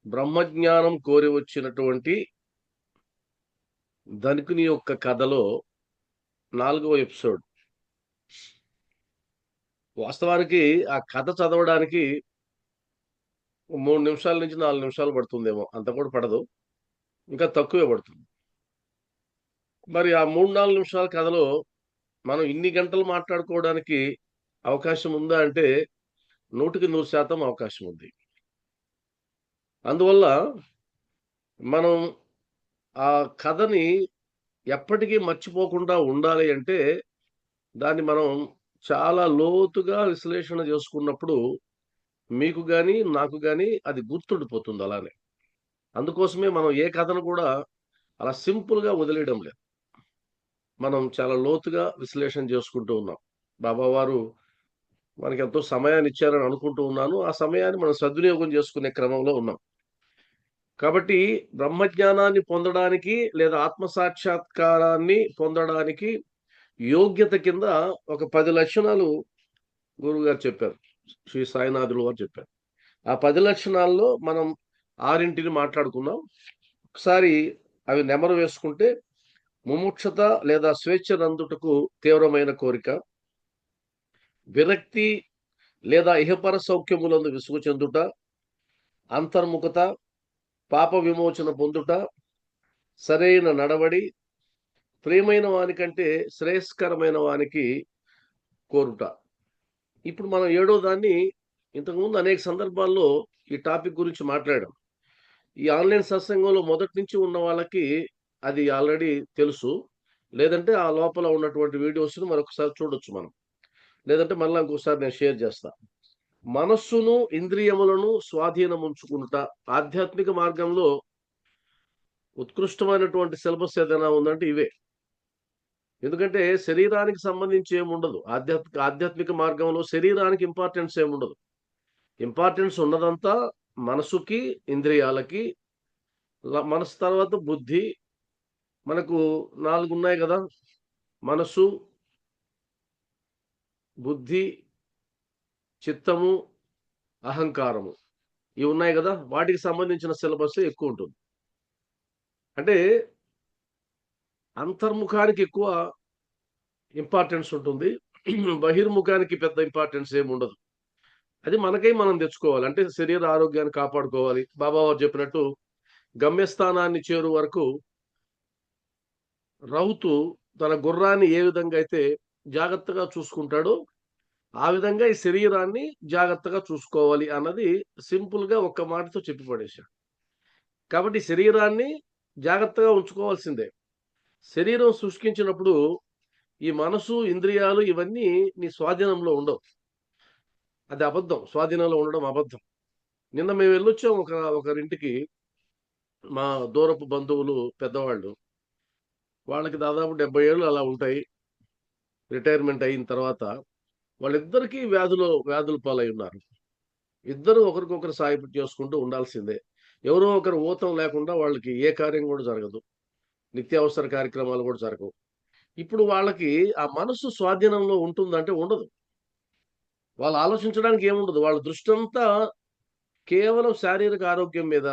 బ్రహ్మజ్ఞానం కోరి వచ్చినటువంటి ధనికుని యొక్క కథలో 4వ ఎపిసోడ్. వాస్తవానికి ఆ కథ చదవడానికి 3 నిమిషాల నుంచి 4 నిమిషాలు పడుతుందేమో. అంత కూడా పడదు. ఇంకా తక్కువే పడుతుంది. మరి ఆ 3, 4 నిమిషాల కథలో మనం ఇన్ని గంటలు మాట్లాడుకోవడానికి అవకాశం ఉందా అంటే 100కి 100% అవకాశం ఉంది. అందువల్ల మనం ఆ కథని ఎప్పటికీ మర్చిపోకుండా ఉండాలి అంటే దాన్ని మనం చాలా లోతుగా విశ్లేషణ చేసుకున్నప్పుడు మీకు గాని, నాకు గాని అది గుర్తుండిపోతుంది అలానే. అందుకోసమే మనం ఏ కథను కూడా అలా సింపుల్‌గా వదిలేయడం లేదు. మనం చాలా లోతుగా విశ్లేషణ చేసుకుంటూ ఉన్నాం. బాబా వారు మనకెంతో సమయాన్ని ఇచ్చారని అనుకుంటూ ఉన్నాను. ఆ సమయాన్ని మనం సద్వినియోగం చేసుకునే క్రమంలో ఉన్నాం. కాబట్టి బ్రహ్మజ్ఞానాన్ని పొందడానికి లేదా ఆత్మ సాక్షాత్కారాన్ని పొందడానికి యోగ్యత కింద ఒక 10 లక్షణాలు గురువుగారు చెప్పారు. శ్రీ సాయినాథులు వారు చెప్పారు. ఆ 10 లక్షణాల్లో మనం 6ని మాట్లాడుకున్నాం. ఒకసారి అవి నెమరు వేసుకుంటే ముముక్షత లేదా స్వేచ్ఛనందుటకు తీవ్రమైన కోరిక, విరక్తి లేదా ఇహపర సౌఖ్యములందు విసుగు చెందుట, అంతర్ముఖత, పాప విమోచన పొందుట, సరైన నడవడి, ప్రియమైన వానికంటే శ్రేయస్కరమైన వానికి కోరుట. ఇప్పుడు మనం ఏడో దాన్ని ఇంతకుముందు అనేక సందర్భాల్లో ఈ టాపిక్ గురించి మాట్లాడాం. ఈ ఆన్‌లైన్ సత్సంగంలో మొదటి నుంచి ఉన్న వాళ్ళకి అది ఆల్రెడీ తెలుసు. లేదంటే ఆ లోపల ఉన్నటువంటి వీడియోస్‌ని మరొకసారి చూడొచ్చు మనం. లేదంటే మళ్ళా ఇంకోసారి నేను షేర్ చేస్తా. మనస్సును, ఇంద్రియములను స్వాధీనముంచుకునుట. ఆధ్యాత్మిక మార్గంలో ఉత్కృష్టమైనటువంటి సిలబస్ ఏదైనా ఉందంటే ఇవే. ఎందుకంటే శరీరానికి సంబంధించి ఏముండదు. ఆధ్యాత్మిక మార్గంలో శరీరానికి ఇంపార్టెన్స్ ఏముండదు. ఇంపార్టెన్స్ ఉన్నదంతా మనసుకి, ఇంద్రియాలకి, మనసు తర్వాత బుద్ధి. మనకు 4 ఉన్నాయి గదా! మనసు, బుద్ధి, చిత్తము, అహంకారము. ఇవి ఉన్నాయి గదా! వాటికి సంబంధించిన సిలబస్సే ఎక్కువుంటుంది. అంటే అంతర్ముఖానికి ఎక్కువ ఇంపార్టెన్స్ ఉంటుంది. బహిర్ముఖానికి పెద్ద ఇంపార్టెన్స్ ఏముండదు. అది మనకై మనం తెచ్చుకోవాలి. అంటే శరీర ఆరోగ్యాన్ని కాపాడుకోవాలి. బాబా వారు చెప్పినట్టు గమ్యస్థానాన్ని చేరు వరకు రౌతు తన గుర్రాన్ని ఏ విధంగా అయితే జాగ్రత్తగా చూసుకుంటాడో, ఆ విధంగా ఈ శరీరాన్ని జాగ్రత్తగా చూసుకోవాలి అన్నది సింపుల్‌గా ఒక్క మాటతో చెప్పి పడేశాడు. కాబట్టి శరీరాన్ని జాగ్రత్తగా ఉంచుకోవాల్సిందే. శరీరం శుష్కించినప్పుడు ఈ మనసు, ఇంద్రియాలు ఇవన్నీ నీ స్వాధీనంలో ఉండవు. అది అబద్ధం. స్వాధీనంలో ఉండడం అబద్ధం. నిన్న మేము వెళ్ళొచ్చాం ఒకరింటికి. మా దూరపు బంధువులు పెద్దవాళ్ళు. వాళ్ళకి దాదాపు 70 ఏళ్ళు అలా ఉంటాయి. రిటైర్మెంట్ అయిన తర్వాత వాళ్ళిద్దరికీ వ్యాధుల పాలై ఉన్నారు. ఇద్దరు ఒకరికొకరు సాయం చేసుకుంటూ ఉండాల్సిందే. ఎవరో ఒకరు ఊతం లేకుండా వాళ్ళకి ఏ కార్యం గూడా జరగదు. నిత్యావసర కార్యక్రమాలు గూడా జరగవు. ఇప్పుడు వాళ్ళకి ఆ మనస్సు స్వాధీనంలో ఉంటుందంటే ఉండదు. వాళ్ళు ఆలోచించడానికి ఏముండదు. వాళ్ళ దృష్టంతా కేవలం శారీరక ఆరోగ్యం మీద,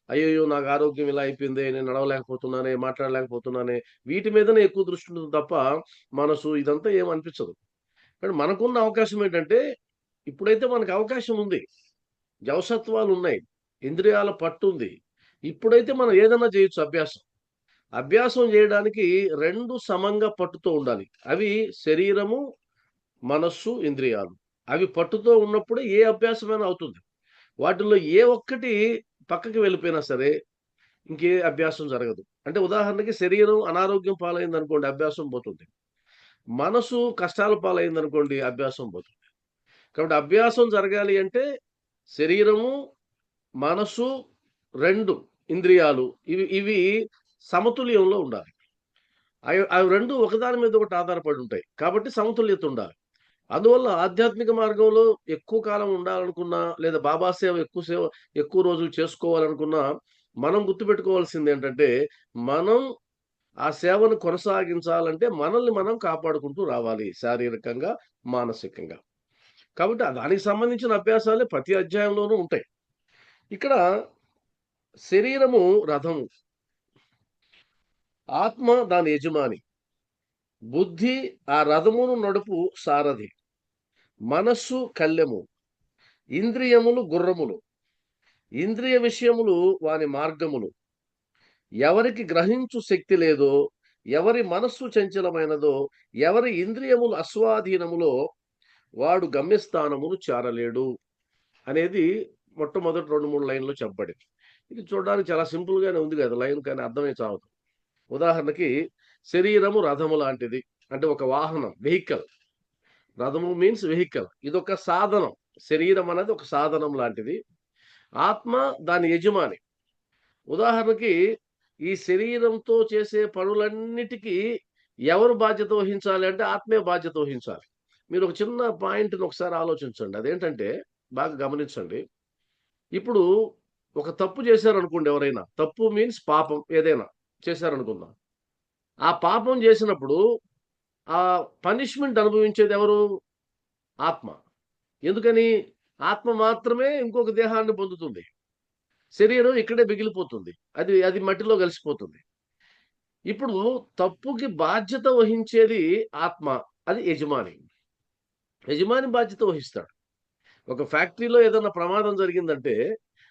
అయ్యయ్యో! నాకు ఆరోగ్యం ఇలా అయిపోయిందే, నేను నడవలేకపోతున్నానే, మాట్లాడలేకపోతున్నానే, వీటి మీదనే ఎక్కువ దృష్టి ఉంటుంది తప్ప, మనసు ఇదంతా ఏమి అనిపించదు. కానీ మనకున్న అవకాశం ఏంటంటే, ఇప్పుడైతే మనకు అవకాశం ఉంది. జవసత్వాలున్నాయి. ఇంద్రియాల పట్టుంది. ఇప్పుడైతే మనం ఏదన్నా చేయొచ్చు అభ్యాసం. అభ్యాసం జేయడానికి 2 సమంగా పట్టుతో ఉండాలి. అవి శరీరము, మనస్సు, ఇంద్రియాలు. అవి పట్టుతో ఉన్నప్పుడే ఏ అభ్యాసమైనా అవుతుంది. వాటిల్లో ఏ ఒక్కటి పక్కకి వెళ్ళిపోయినా సరే, ఇంకే అభ్యాసం జరగదు. అంటే ఉదాహరణకి శరీరం అనారోగ్యం పాలైందనుకోండి అభ్యాసం పోతుంది. మనసు కష్టాల పాలైందనుకోండి అభ్యాసం పోతుంది. కాబట్టి అభ్యాసం జరగాలి అంటే శరీరము, మనసు 2 ఇంద్రియాలు ఇవి సమతుల్యంలో ఉండాలి. అవి 2 ఒకదాని మీద ఒకటి ఆధారపడి ఉంటాయి. కాబట్టి సమతుల్యత ఉండాలి. అందువల్ల ఆధ్యాత్మిక మార్గంలో ఎక్కువ కాలం ఉండాలనుకున్నా, లేదా బాబా సేవ ఎక్కువ రోజులు చేసుకోవాలనుకున్నా, మనం గుర్తుపెట్టుకోవాల్సిందేంటంటే, మనం ఆ సేవను కొనసాగించాలంటే మనల్ని మనం కాపాడుకుంటూ రావాలి. శారీరకంగా, మానసికంగా. కాబట్టి దానికి సంబంధించిన అభ్యాసాలే ప్రతి అధ్యాయంలోనూ ఉంటాయి. ఇక్కడ శరీరము రథము, ఆత్మ దాని యజమాని, బుద్ధి ఆ రథమును నడుపు సారథి, మనస్సు కళ్ళెము, ఇంద్రియములు గుర్రములు, ఇంద్రియ విషయములు వాని మార్గములు. ఎవరికి గ్రహించు శక్తి లేదో, ఎవరి మనస్సు చంచలమైనదో, ఎవరి ఇంద్రియములు అస్వాధీనములో వాడు గమ్యస్థానమును చేరలేడు అనేది మొట్టమొదటి 2, 3 లైన్‌లో చెప్పబడింది. ఇది చూడడానికి చాలా సింపుల్‌గానే ఉంది కదా! లైన్ కానీ అర్థమే చావదు. ఉదాహరణకి శరీరము రథము లాంటిది. అంటే ఒక వాహనం, వెహికల్. రథము మీన్స్ వెహికల్. ఇదొక సాధనం. శరీరం అనేది ఒక సాధనం లాంటిది. ఆత్మ దాని యజమాని. ఉదాహరణకి ఈ శరీరంతో చేసే పనులన్నిటికీ ఎవరు బాధ్యత వహించాలి అంటే ఆత్మే బాధ్యత వహించాలి. మీరు ఒక చిన్న పాయింట్‌ని ఒకసారి ఆలోచించండి. అదేంటంటే బాగా గమనించండి. ఇప్పుడు ఒక తప్పు చేశారనుకోండి ఎవరైనా. తప్పు మీన్స్ పాపం ఏదైనా చేశారనుకుందాం. ఆ పాపం చేసినప్పుడు ఆ పనిష్మెంట్ అనుభవించేది ఎవరు? ఆత్మ. ఎందుకని? ఆత్మ మాత్రమే ఇంకొక దేహాన్ని పొందుతుంది. శరీరం ఇక్కడే మిగిలిపోతుంది. అది అది మట్టిలో కలిసిపోతుంది. ఇప్పుడు తప్పుకి బాధ్యత వహించేది ఆత్మ. అది యజమాని. యజమాని బాధ్యత వహిస్తాడు. ఒక ఫ్యాక్టరీలో ఏదన్నా ప్రమాదం జరిగిందంటే,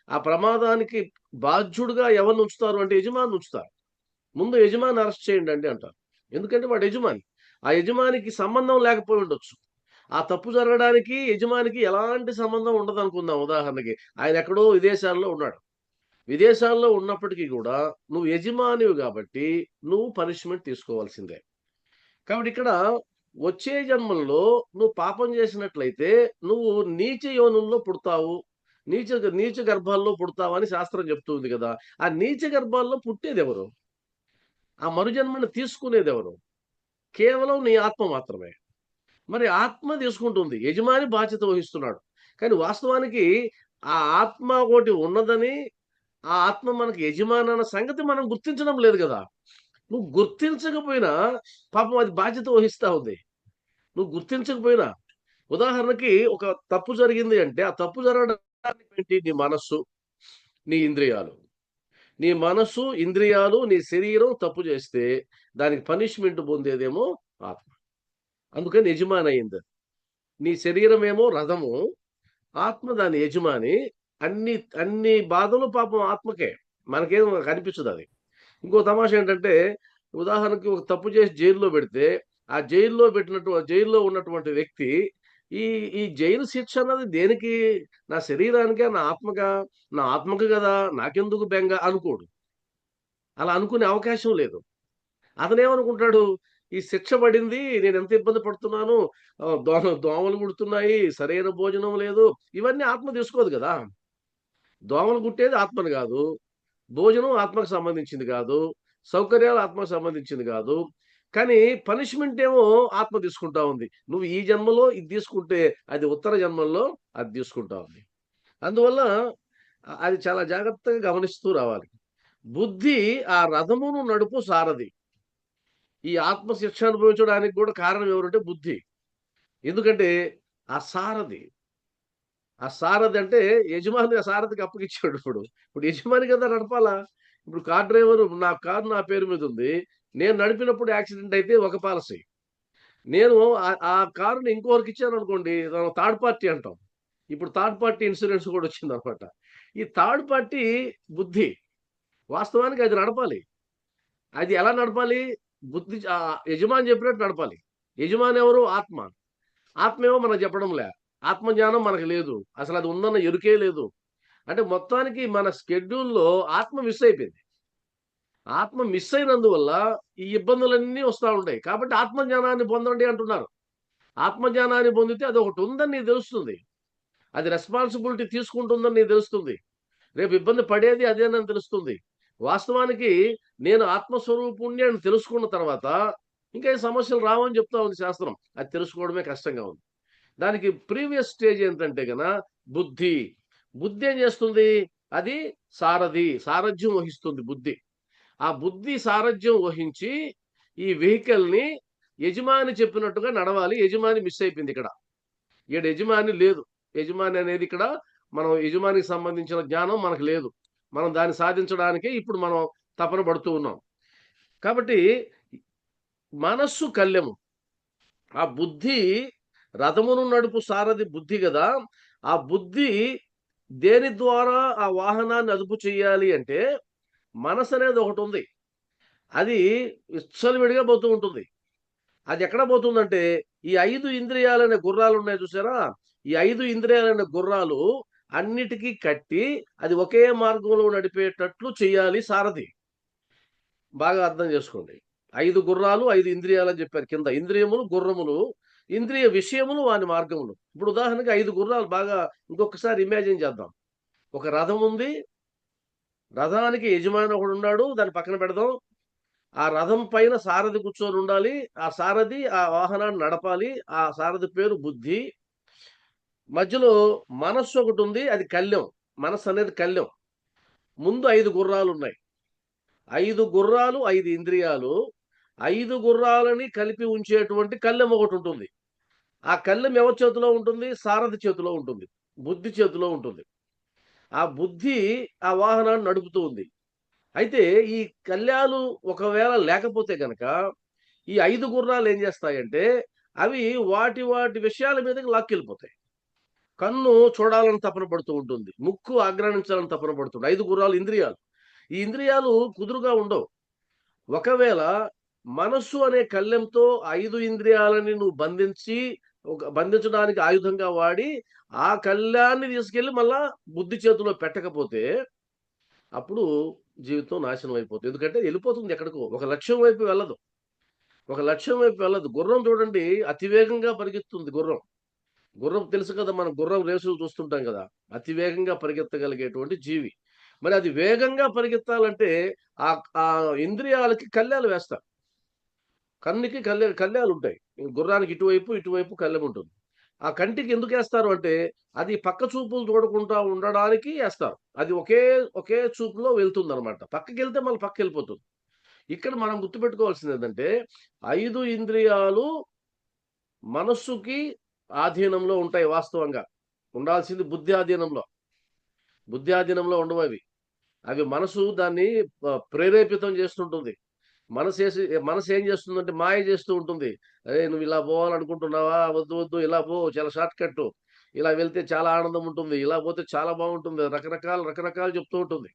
ఆ ప్రమాదానికి బాధ్యుడుగా ఎవరిని ఉంచుతారు అంటే యజమానిని ఉంచుతారు. ముందు యజమాని అరెస్ట్ చేయండండి అంటారు. ఎందుకంటే వాడు యజమాని. ఆ యజమానికి సంబంధం లేకపోయి ఉండొచ్చు. ఆ తప్పు జరగడానికి యజమానికి ఎలాంటి సంబంధం ఉండదనుకుందాం ఉదాహరణకి. ఆయన ఎక్కడో విదేశాల్లో ఉన్నాడు. విదేశాల్లో ఉన్నప్పటికీ గూడా నువ్వు యజమానివి గాబట్టి, నువ్వు పనిష్మెంట్ తీసుకోవాల్సిందే. కాబట్టి ఇక్కడ వచ్చే జన్మల్లో నువ్వు పాపం చేసినట్లయితే, నువ్వు నీచ యోనుల్లో పుడతావు. నీచ నీచ గర్భాల్లో పుడతావని శాస్త్రం చెప్తుంది గదా! ఆ నీచ గర్భాల్లో పుట్టేదెవరు? ఆ మరుజన్మను తీసుకునేదెవరు? కేవలం నీ ఆత్మ మాత్రమే. మరి ఆత్మ తీసుకుంటుంది. యజమాని బాధ్యత వహిస్తున్నాడు. కానీ వాస్తవానికి ఆ ఆత్మ ఒకటి ఉన్నదని, ఆ ఆత్మ మనకి యజమానన్న సంగతి మనం గుర్తించడం లేదు గదా! నువ్వు గుర్తించకపోయినా పాపం అది బాధ్యత వహిస్తా ఉంది. నువ్వు గుర్తించకపోయినా ఉదాహరణకి ఒక తప్పు జరిగింది అంటే, ఆ తప్పు జరగడానికి ఏంటి? నీ మనస్సు, నీ ఇంద్రియాలు. నీ మనస్సు, ఇంద్రియాలు, నీ శరీరం తప్పు చేస్తే దానికి పనిష్మెంట్ పొందేదేమో ఆత్మ. అందుకని యజమానయిందది. నీ శరీరమేమో రథము, ఆత్మ దాని యజమాని. అన్ని అన్ని బాధలు పాపం ఆత్మకే. మనకేం కనిపించదది. ఇంకో తమాషా ఏంటంటే, ఉదాహరణకి ఒక తప్పు చేసి జైల్‌లో పెడితే, ఆ జైల్‌లో ఉన్నటువంటి వ్యక్తి ఈ ఈ జైలు శిక్ష అన్నది దేనికి? నా శరీరానికా? నా ఆత్మకా? నా ఆత్మకు గదా! నాకెందుకు బెంగ అనుకోడు. అలా అనుకునే అవకాశం లేదు. అతనేమనుకుంటాడు, ఈ శిక్ష పడింది. నేనెంత ఇబ్బంది పడుతున్నాను. దోమలు కుడుతున్నాయి. సరైన భోజనం లేదు. ఇవన్నీ ఆత్మ తీసుకోదు గదా! దోమలు కుట్టేది ఆత్మని గాదు. భోజనం ఆత్మకు సంబంధించింది గాదు. సౌకర్యాలు ఆత్మకు సంబంధించింది గాదు. కానీ పనిష్మెంట్ ఏమో ఆత్మ తీసుకుంటా ఉంది. నువ్వు ఈ జన్మలో ఇది తీసుకుంటే, అది ఉత్తర జన్మల్లో అది తీసుకుంటా ఉంది. అందువల్ల అది చాలా జాగ్రత్తగా గమనిస్తూ రావాలి. బుద్ధి ఆ రథమును నడుపు సారథి. ఈ ఆత్మ శిక్ష అనుభవించడానికి గూడా కారణం ఎవరంటే బుద్ధి. ఎందుకంటే ఆ సారథి. ఆ సారథి అంటే యజమాని ఆ సారథికి అప్పగిచ్చాడు ఇప్పుడు. ఇప్పుడు యజమాని కదా నడపాలా. ఇప్పుడు కార్ డ్రైవరు నా కారు నా పేరు మీద ఉంది. నేను నడిపినప్పుడు యాక్సిడెంట్ అయితే ఒక పాలిసీ. నేను ఆ కారుని ఇంకొకరికి ఇచ్చాననుకోండి థర్డ్ పార్టీ అంటాం. ఇప్పుడు థర్డ్ పార్టీ ఇన్స్యూరెన్స్ కూడా వచ్చిందనమాట. ఈ థర్డ్ పార్టీ బుద్ధి. వాస్తవానికి అది నడపాలి. అది ఎలా నడపాలి? యజమాని చెప్పినట్టు నడపాలి. యజమాని ఎవరు? ఆత్మ. ఆత్మేమో మనకు చెప్పడంలే. ఆత్మ జ్ఞానం మనకు లేదు. అసలది ఉందన్న ఎరుకే లేదు. అంటే మొత్తానికి మన స్కెడ్యూల్‌లో ఆత్మ మిస్ అయిపోయింది. ఆత్మ మిస్ అయినందువల్ల ఈ ఇబ్బందులన్నీ వస్తా ఉంటాయి. కాబట్టి ఆత్మ జ్ఞానాన్ని పొందండి అంటున్నారు. ఆత్మ జ్ఞానాన్ని పొందితే అదొకటి ఉందని నీకు తెలుస్తుంది. అది రెస్పాన్సిబిలిటీ తీసుకుంటుందని నీకు తెలుస్తుంది. రేపు ఇబ్బంది పడేది అదేనని తెలుస్తుంది. వాస్తవానికి నేను ఆత్మస్వరూపుణ్ణి అని తెలుసుకున్న తర్వాత ఇంకా ఈ సమస్యలు రావని చెప్తా ఉంది శాస్త్రం. అది తెలుసుకోవడమే కష్టంగా ఉంది. దానికి ప్రీవియస్ స్టేజ్ ఏంటంటే బుద్ధి. బుద్ధి ఏం చేస్తుంది? అది సారథి. సారథ్యం వహిస్తుంది బుద్ధి. ఆ బుద్ధి సారథ్యం వహించి ఈ వెహికల్‌ని యజమాని చెప్పినట్టుగా నడవాలి. యజమాని మిస్ అయిపోయిందిక్కడ. ఈడ యజమాని లేదు. యజమాని అనేది ఇక్కడ మనం యజమానికి సంబంధించిన జ్ఞానం మనకు లేదు. మనం దాన్ని సాధించడానికే ఇప్పుడు మనం తపన పడుతూ ఉన్నాం. కాబట్టి మనస్సు కళ్ళెము. ఆ బుద్ధి రథమును నడుపు సారథి బుద్ధి గదా! ఆ బుద్ధి దేని ద్వారా ఆ వాహనాన్ని అదుపు చేయాలి అంటే, మనసనేది ఒకటుంది. అది విచ్చలవిడిగా పోతూ ఉంటుంది. అదెక్కడ పోతుందంటే, ఈ 5 ఇంద్రియాలనే గుర్రాలున్నాయి చూసారా? ఈ 5 ఇంద్రియాలనే గుర్రాలు అన్నిటికి కట్టి, అది ఒకే మార్గంలో నడిపేటట్లు చెయ్యాలి సారథి. బాగా అర్థం జేసుకోండి. 5 గుర్రాలు, 5 ఇంద్రియాలని జెప్పారు కింద. ఇంద్రియములు, గుర్రములు, ఇంద్రియ విషయములు వాని మార్గములు. ఇప్పుడు ఉదాహరణకి 5 గుర్రాలు బాగా ఇంకొకసారి ఇమాజిన్ చేద్దాం. ఒక రథం ఉంది. రథానికి యజమాని ఒకడున్నాడు. దాన్ని పక్కన పెడదాం. ఆ రథం పైన సారథి కూర్చొనుండాలి. ఆ సారథి ఆ వాహనాన్ని నడపాలి. ఆ సారథి పేరు బుద్ధి. మధ్యలో మనస్సొకటుంది. అది కళ్ళెం. మనస్సనేది కళ్ళెం. ముందు 5 గుర్రాలున్నాయి. 5 గుర్రాలు, 5 ఇంద్రియాలు. 5 గుర్రాలని కలిపి ఉంచేటువంటి కళ్ళెం ఒకటుంటుంది. ఆ కళ్ళెం ఎవరి చేతిలో ఉంటుంది? సారథి చేతిలో ఉంటుంది. బుద్ధి చేతిలో ఉంటుంది. ఆ బుద్ధి ఆ వాహనాన్ని నడుపుతూ ఉంది. అయితే ఈ కళ్యాలు ఒకవేళ లేకపోతే గనక, ఈ 5 గుర్రాలు ఏం జేస్తాయంటే, అవి వాటి విషయాల మీదకి లాక్కెళ్ళిపోతాయి. కన్ను చూడాలని తపన పడుతూ ఉంటుంది. ముక్కు ఆఘ్రానించాలని తపన పడుతుంది. 5 గుర్రాలు ఇంద్రియాలు. ఈ ఇంద్రియాలు కుదురుగా ఉండవు. ఒకవేళ మనస్సు అనే కళ్ళెంతో 5 ఇంద్రియాలని నువ్వు బంధించడానికి ఆయుధంగా వాడి, ఆ కళ్ళాన్ని తీసుకెళ్ళి మళ్ళా బుద్ధి చేతిలో పెట్టకపోతే, అప్పుడు జీవితం నాశనం అయిపోతుంది. ఎందుకంటే ఎళ్ళిపోతుంది ఎక్కడికో. ఒక లక్ష్యం వైపు వెళ్ళదు. ఒక లక్ష్యం వైపు వెళ్ళదు. గుర్రం చూడండి అతి వేగంగా పరిగెత్తుంది గుర్రం. గుర్రం తెలుసు కదా! మనం గుర్రం రేసులు చూస్తుంటాం గదా! అతి వేగంగా పరిగెత్తగలిగేటువంటి జీవి. మరి అది వేగంగా పరిగెత్తాలంటే ఆ ఇంద్రియాలకి కళ్ళాలు వేస్తారు. కన్నుకి కళ్ళాలుంటాయి. గుర్రానికి ఇటువైపు కళ్ళెముంటుంది. ఆ కంటికి ఎందుకేస్తారు అంటే, అది పక్క చూపులు చూడకుండా ఉండడానికి ఏస్తారు. అది ఒకే చూపులో వెళ్తుందనమాట. పక్కకెళ్తే మళ్ళీ పక్కకెళ్ళిపోతుంది. ఇక్కడ మనం గుర్తుపెట్టుకోవాల్సిందేంటంటే, 5 ఇంద్రియాలు మనస్సుకి ఆధీనంలో ఉంటాయి వాస్తవంగా. ఉండాల్సింది బుద్ధి ఆధీనంలో. బుద్ధి ఆధీనంలో ఉండవవి. అవి మనసు దాన్ని ప్రేరేపితం చేస్తుంటుంది. మనసేం చేస్తుందంటే మాయ చేస్తూ ఉంటుంది. "అరేయ్! నువ్వు ఇలా పోవాలనుకుంటున్నావా? వద్దు, వద్దు ఇలా పో చాలా షార్ట్ కట్టు. ఇలా వెళ్తే చాలా ఆనందం ఉంటుంది. ఇలా పోతే చాలా బాగుంటుంది." రకరకాలు చెప్తూ ఉంటుంది.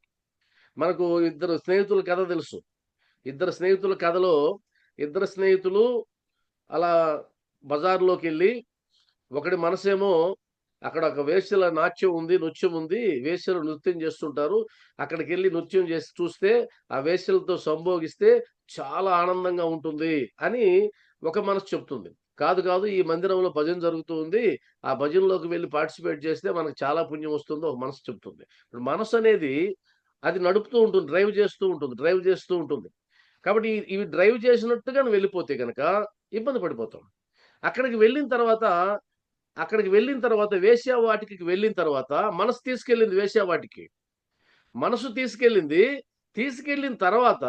మనకు ఇద్దరు స్నేహితుల కథ తెలుసు. ఇద్దరు స్నేహితుల కథలో ఇద్దరు స్నేహితులు అలా బజార్‌లోకెళ్ళి ఒకడి మనసేమో అక్కడ ఒక వేశ్యల నాట్యం ఉంది, నృత్యం ఉంది. వేశ్యలు నృత్యం చేస్తుంటారు. అక్కడికెళ్ళి నృత్యం చేసి చూస్తే, ఆ వేశ్యలతో సంభోగిస్తే చాలా ఆనందంగా ఉంటుంది అని ఒక మనసు చెప్తుంది. కాదు ఈ మందిరంలో భజన జరుగుతూ ఉంది. ఆ భజనలోకి వెళ్లి పార్టిసిపేట్ చేస్తే మనకు చాలా పుణ్యం వస్తుందో ఒక మనసు చెప్తుంది. ఇప్పుడు మనసనేది అది నడుపుతూ ఉంటుంది. డ్రైవ్ చేస్తూ ఉంటుంది. కాబట్టి ఇవి డ్రైవ్ చేసినట్టుగా నువ్వు వెళ్ళిపోతే గనక ఇబ్బంది పడిపోతాం. అక్కడికి వెళ్ళిన తర్వాత వేశ్యావాటికకి వెళ్ళిన తర్వాత మనసు తీసుకెళ్ళింది వేశ్యావాటికి. మనసు తీసుకెళ్ళిన తర్వాత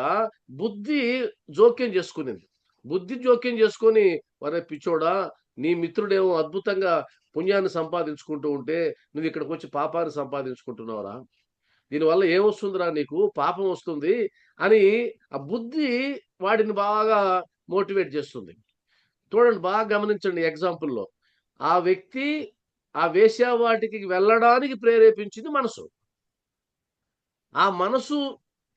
బుద్ధి జోక్యం చేసుకునింది. బుద్ధి జోక్యం చేసుకొని, "ఒరేయ్ పిచ్చోడా! నీ మిత్రుడేమో అద్భుతంగా పుణ్యాన్ని సంపాదించుకుంటూ ఉంటే, నువ్విక్కడికొచ్చి పాపాన్ని సంపాదించుకుంటున్నావురా! దీనివల్ల ఏమొస్తుందిరా నీకు? పాపం వస్తుంది" అని ఆ బుద్ధి వాడిని బాగా మోటివేట్ చేస్తుంది. చూడండి బాగా గమనించండి ఎగ్జాంపుల్‌లో. ఆ వ్యక్తి ఆ వేశ్యావాటికి వెళ్ళడానికి ప్రేరేపించింది మనసు. ఆ మనసు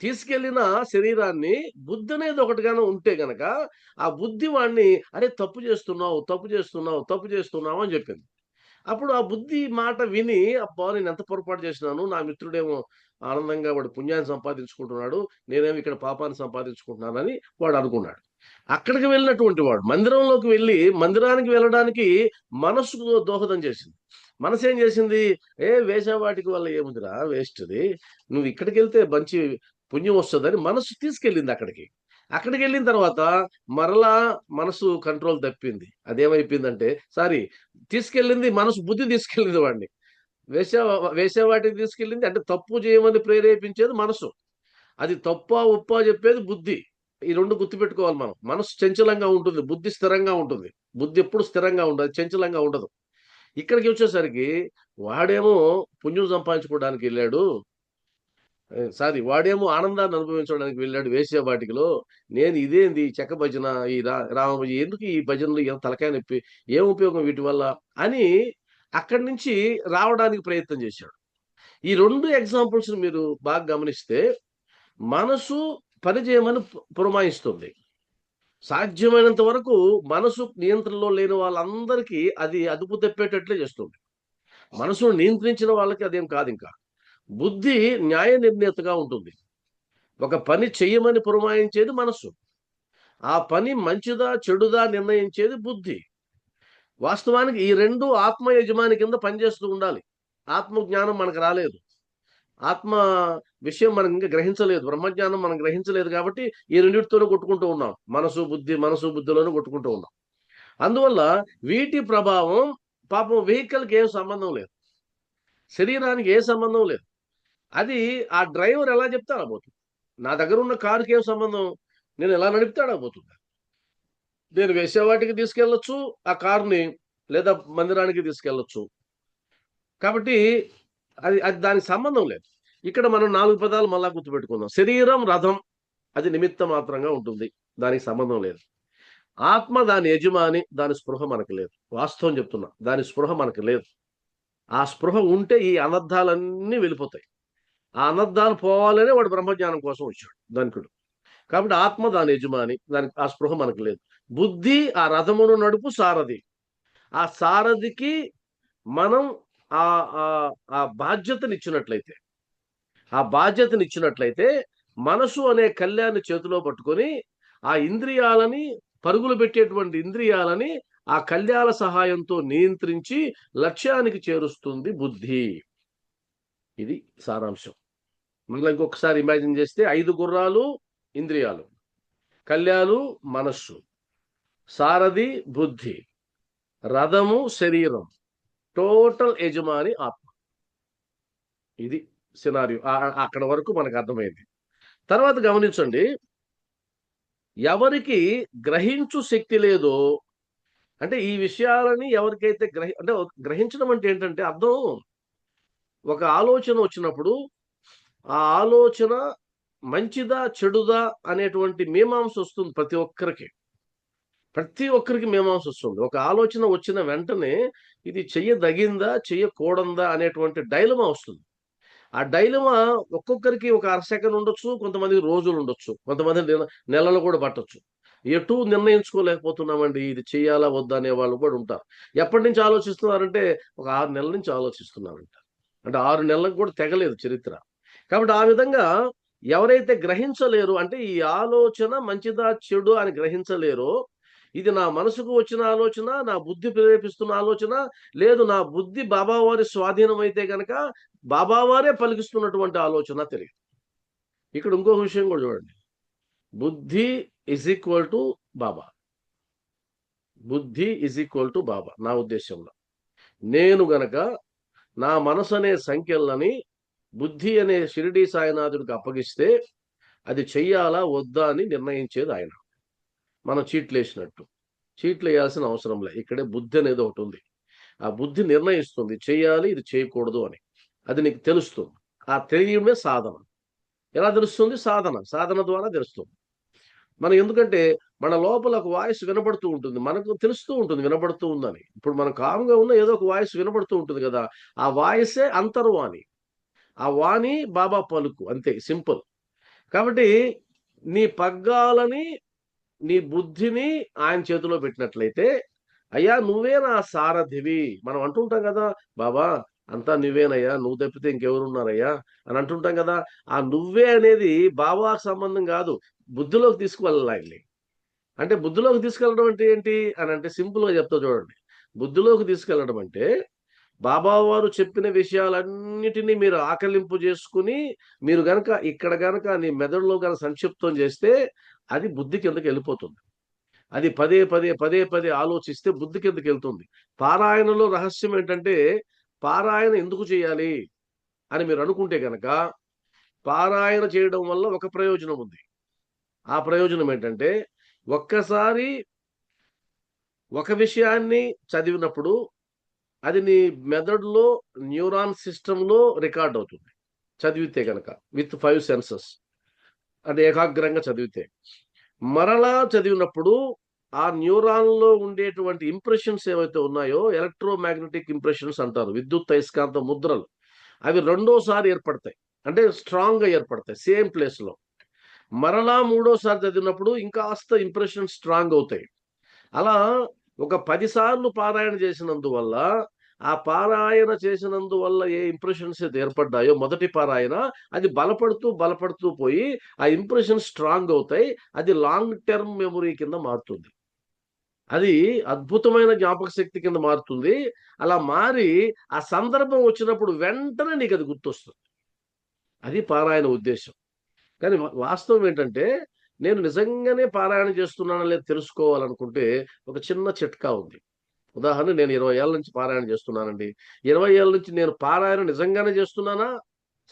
తీసుకెళ్ళిన శరీరాన్ని బుద్ధనేది ఒకటి గాని ఉంటే గనక, ఆ బుద్ధి వాడిని "అరే! తప్పు చేస్తున్నావు" అని చెప్పింది. అప్పుడు ఆ బుద్ధి మాట విని, అబ్బా! నేనెంత పొరపాటు చేసినాను. నా మిత్రుడేమో ఆనందంగా వాడు పుణ్యాన్ని సంపాదించుకుంటున్నాడు. నేనేమో ఇక్కడ పాపాన్ని సంపాదించుకుంటున్నానని వాడనుకున్నాడు. అక్కడికి వెళ్ళినటువంటి వాడు మందిరానికి వెళ్ళడానికి మనస్సుకు దోహదం చేసింది. మనసేం చేసింది, వేశ్యావాటిక వల్ల ఏముందిరా వేస్ట్‌ది. నువ్వు ఇక్కడికెళ్తే మంచి పుణ్యం వస్తదని మనస్సు తీసుకెళ్ళింది అక్కడికి. అక్కడికెళ్ళిన తర్వాత మరలా మనసు కంట్రోల్ తప్పింది. అదేమైపోయిందంటే సారీ బుద్ధి తీసుకెళ్ళింది వాడిని. వేశ్యా వేశ్యావాటికి తీసుకెళ్ళింది అంటే తప్పు చేయమని ప్రేరేపించేది మనసు. అది తప్పా, ఒప్పా చెప్పేది బుద్ధి. ఈ 2 గుర్తుపెట్టుకోవాలి మనం. మనసు చంచలంగా ఉంటుంది. బుద్ధి స్థిరంగా ఉంటుంది. బుద్ధి ఎప్పుడు స్థిరంగా ఉండదు. చంచలంగా ఉండదు. ఇక్కడికొచ్చేసరికి వాడేమో పుణ్యం సంపాదించుకోవడానికెళ్ళాడు. సారీ, వాడేమో ఆనందాన్ని అనుభవించడానికి వెళ్ళాడు వేశ్య వాటికలో. నేను ఇదేంది చెక్క భజన, ఈ రామ భజన, ఎందుకు ఈ భజనలు, తలకాయ నొప్పి, ఏం ఉపయోగం వీటి వల్ల అని అక్కడి నుంచి రావడానికి ప్రయత్నం చేశాడు. ఈ 2 ఎగ్జాంపుల్స్ మీరు బాగా గమనిస్తే మనసు పని చేయమని పురమాయిస్తుంది. సాధ్యమైనంత వరకు మనసు నియంత్రణలో లేని వాళ్ళందరికీ అది అదుపు తప్పేటట్లే చేస్తుంది. మనసును నియంత్రించిన వాళ్ళకి అదేం కాదింకా. బుద్ధి న్యాయ నిర్ణేతగా ఉంటుంది. ఒక పని చెయ్యమని పురమాయించేది మనస్సు. ఆ పని మంచిదా, చెడుదా నిర్ణయించేది బుద్ధి. వాస్తవానికి ఈ 2 ఆత్మ యజమాని కింద పనిచేస్తూ ఉండాలి. ఆత్మ జ్ఞానం మనకు రాలేదు. ఆత్మ విషయం మనం ఇంకా గ్రహించలేదు. బ్రహ్మజ్ఞానం మనం గ్రహించలేదు కాబట్టి ఈ రెండిటితోనే కొట్టుకుంటూ ఉన్నాం. మనసు బుద్ధిలోనే కొట్టుకుంటూ ఉన్నాం. అందువల్ల వీటి ప్రభావం పాపం వెహికల్‌కి ఏం సంబంధం లేదు. శరీరానికి ఏ సంబంధం లేదు. అది ఆ డ్రైవర్ ఎలా చెప్తే అలా పోతుంది. నా దగ్గర ఉన్న కారుకి ఏం సంబంధం? నేను ఎలా నడిపితే అలా పోతుంది. నేను వేశ్యావాటికి తీసుకెళ్ళొచ్చు ఆ కార్‌ని, లేదా మందిరానికి తీసుకెళ్ళొచ్చు. కాబట్టి అది అది దానికి సంబంధం లేదు. ఇక్కడ మనం 4 పదాలు మళ్ళా గుర్తుపెట్టుకుందాం. శరీరం రథం, అది నిమిత్త మాత్రంగా ఉంటుంది. దానికి సంబంధం లేదు. ఆత్మ దాని యజమాని, దాని స్పృహ మనకు లేదు. వాస్తవం చెప్తున్నా. దాని స్పృహ మనకు లేదు. ఆ స్పృహ ఉంటే ఈ అనర్థాలన్నీ వెళ్ళిపోతాయి. ఆ అనర్థాలు పోవాలనే వాడు బ్రహ్మజ్ఞానం కోసం వచ్చాడు ధనికుడు. కాబట్టి ఆత్మ దాని యజమాని, దానికి ఆ స్పృహ మనకు లేదు. బుద్ధి ఆ రథమును నడుపు సారథి. ఆ సారథికి మనం ఆ బాధ్యతనిచ్చినట్లయితే, మనసు అనే కళ్యాన్ని చేతిలో పట్టుకొని ఆ ఇంద్రియాలని, పరుగులు పెట్టేటువంటి ఇంద్రియాలని ఆ కళ్యాల సహాయంతో నియంత్రించి లక్ష్యానికి చేరుస్తుంది బుద్ధి. ఇది సారాంశం. మళ్ళీ ఇంకొకసారి ఇమాజిన్ చేస్తే 5 గుర్రాలు ఇంద్రియాలు, కళ్యాలు మనస్సు, సారథి బుద్ధి, రథము శరీరం, టోటల్ యజమాని ఆత్మ. ఇది సినారియో. అక్కడ వరకు మనకు అర్థమైంది. తర్వాత గమనించండి, ఎవరికి గ్రహించు శక్తి లేదో, అంటే ఈ విషయాలని ఎవరికైతే అంటే గ్రహించడం అంటే ఏంటంటే అర్థం, ఒక ఆలోచన వచ్చినప్పుడు ఆ ఆలోచన మంచిదా చెడుదా అనేటువంటి మీమాంస వస్తుంది ప్రతి ఒక్కరికి. ప్రతి ఒక్కరికి మీమాంస వస్తుంది. ఒక ఆలోచన వచ్చిన వెంటనే ఇది చెయ్యదగిందా చెయ్యకూడందా అనేటువంటి డైలమా వస్తుంది. ఆ డైలమా ఒక్కొక్కరికి ఒక అర సెకండ్ ఉండొచ్చు, కొంతమందికి రోజులు ఉండొచ్చు, కొంతమంది నెలలు కూడా పట్టొచ్చు. ఎటూ నిర్ణయించుకోలేకపోతున్నామండి, ఇది చెయ్యాలా వద్దా అనే వాళ్ళు కూడా ఉంటారు. ఎప్పటి నుంచి ఆలోచిస్తున్నారంటే ఒక 6 నెలల నుంచి ఆలోచిస్తున్నారంట. అంటే 6 నెలలకు కూడా తెగలేదు చరిత్ర. కాబట్టి ఆ విధంగా ఎవరైతే గ్రహించలేరు, అంటే ఈ ఆలోచన మంచిదా చెడు అని గ్రహించలేరో, ఇది నా మనసుకు వచ్చిన ఆలోచన, నా బుద్ధి ప్రేరేపిస్తున్న ఆలోచన, లేదు నా బుద్ధి బాబావారి స్వాధీనం అయితే గనక బాబావారే పలికిస్తున్నటువంటి ఆలోచన తెలియదు. ఇక్కడ ఇంకొక విషయం కూడా చూడండి. బుద్ధి ఈజ్ ఈక్వల్ టు బాబా. బుద్ధి ఈజ్ ఈక్వల్ టు బాబా నా ఉద్దేశంలో. నేను గనక నా మనసు అనే సంఖ్యలని బుద్ధి అనే షిరిడీ సాయినాథుడికి అప్పగిస్తే అది చెయ్యాలా వద్దా అని నిర్ణయించేది ఆయన. మనం చీట్లేసినట్టు. చీట్లేయాల్సిన అవసరం లే. ఇక్కడే బుద్ధి అనేది ఒకటి ఉంది. ఆ బుద్ధి నిర్ణయిస్తుంది చెయ్యాలి, ఇది చేయకూడదు అని. అది నీకు తెలుస్తుంది. ఆ తెలియడమే సాధన. ఎలా తెలుస్తుంది? సాధన. సాధన ద్వారా తెలుస్తుంది. మనం ఎందుకంటే మన లోపల ఒక వాయిస్ వినబడుతూ ఉంటుంది. మనకు తెలుస్తూ ఉంటుంది వినబడుతూ ఉందని. ఇప్పుడు మనం కామ్‌గా ఉన్న ఏదో ఒక వాయిస్ వినబడుతూ ఉంటుంది గదా! ఆ వాయిసే అంతర్వాణి. ఆ వాణి బాబా పలుకు అంతే సింపుల్. కాబట్టి నీ పగ్గాలని, నీ బుద్ధిని ఆయన చేతిలో పెట్టినట్లయితే, అయ్యా నువ్వే నా సారథివి. మనం అంటుంటాం గదా! బాబా అంతా నువ్వేనయ్యా, నువ్వు తప్పితే ఇంకెవరున్నారయ్యా అని అంటుంటాం గదా! ఆ నువ్వే అనేది బాబాకు సంబంధం గాదు. బుద్ధిలోకి తీసుకువెళ్ళాలి ఆయన్ని. అంటే బుద్ధిలోకి తీసుకెళ్ళడం అంటే ఏంటి అనంటే సింపుల్‌గా చెప్తా చూడండి. బుద్ధిలోకి తీసుకెళ్ళడం అంటే బాబా వారు చెప్పిన విషయాలన్నిటిని మీరు ఆకలింపు చేసుకొని, మీరు గనక ఇక్కడ గనక నీ మెదడులో గనక సంక్షిప్తం చేస్తే, అది బుద్ధి కిందకెళ్ళిపోతుంది. అది పదే పదే ఆలోచిస్తే బుద్ధి కిందకెళ్తుంది. పారాయణలో రహస్యం ఏంటంటే, పారాయణ ఎందుకు చేయాలి అని మీరు అనుకుంటే గనక, పారాయణ చేయడం వల్ల ఒక ప్రయోజనం ఉంది. ఆ ప్రయోజనం ఏంటంటే, ఒక్కసారి ఒక విషయాన్ని చదివినప్పుడు అది నీ మెదడులో న్యూరాన్ సిస్టమ్‌లో రికార్డ్ అవుతుంది. చదివితే గనక విత్ 5 సెన్సెస్ అంటే ఏకాగ్రంగా చదివితే. మరలా చదివినప్పుడు ఆ న్యూరాన్‌లో ఉండేటువంటి ఇంప్రెషన్స్ ఏవైతే ఉన్నాయో ఎలక్ట్రోమాగ్నెటిక్ ఇంప్రెషన్స్ అంటారు. విద్యుత్ అయస్కాంత ముద్రలు. అవి రెండోసారి ఏర్పడతాయి. అంటే స్ట్రాంగ్‌గా ఏర్పడతాయి సేమ్ ప్లేస్‌లో. మరలా మూడోసారి చదివినప్పుడు ఇంకాస్త ఇంప్రెషన్స్ స్ట్రాంగ్ అవుతాయి. అలా ఒక 10 సార్లు పారాయణ చేసినందువల్ల, ఆ పారాయణ చేసినందువల్ల ఏ ఇంప్రెషన్స్ అయితే ఏర్పడ్డాయో మొదటి పారాయణ, అది బలపడుతూ, బలపడుతూ పోయి, ఆ ఇంప్రెషన్స్ స్ట్రాంగ్ అవుతాయి. అది లాంగ్ టర్మ్ మెమరీ కింద మారుతుంది. అది అద్భుతమైన జ్ఞాపక శక్తి కింద మారుతుంది. అలా మారి, ఆ సందర్భం వచ్చినప్పుడు వెంటనే నీకది గుర్తొస్తుంది. అది పారాయణ ఉద్దేశ్యం. కానీ వాస్తవం ఏంటంటే, నేను నిజంగానే పారాయణ చేస్తున్నానో లేదో తెలుసుకోవాలనుకుంటే, ఒక చిన్న చిట్కా ఉంది. ఉదాహరణకు నేను 20 ఏళ్ల నుంచి పారాయణ చేస్తున్నానండి. 20 ఏళ్ల నుంచి నేను పారాయణ నిజంగానే చేస్తున్నానా?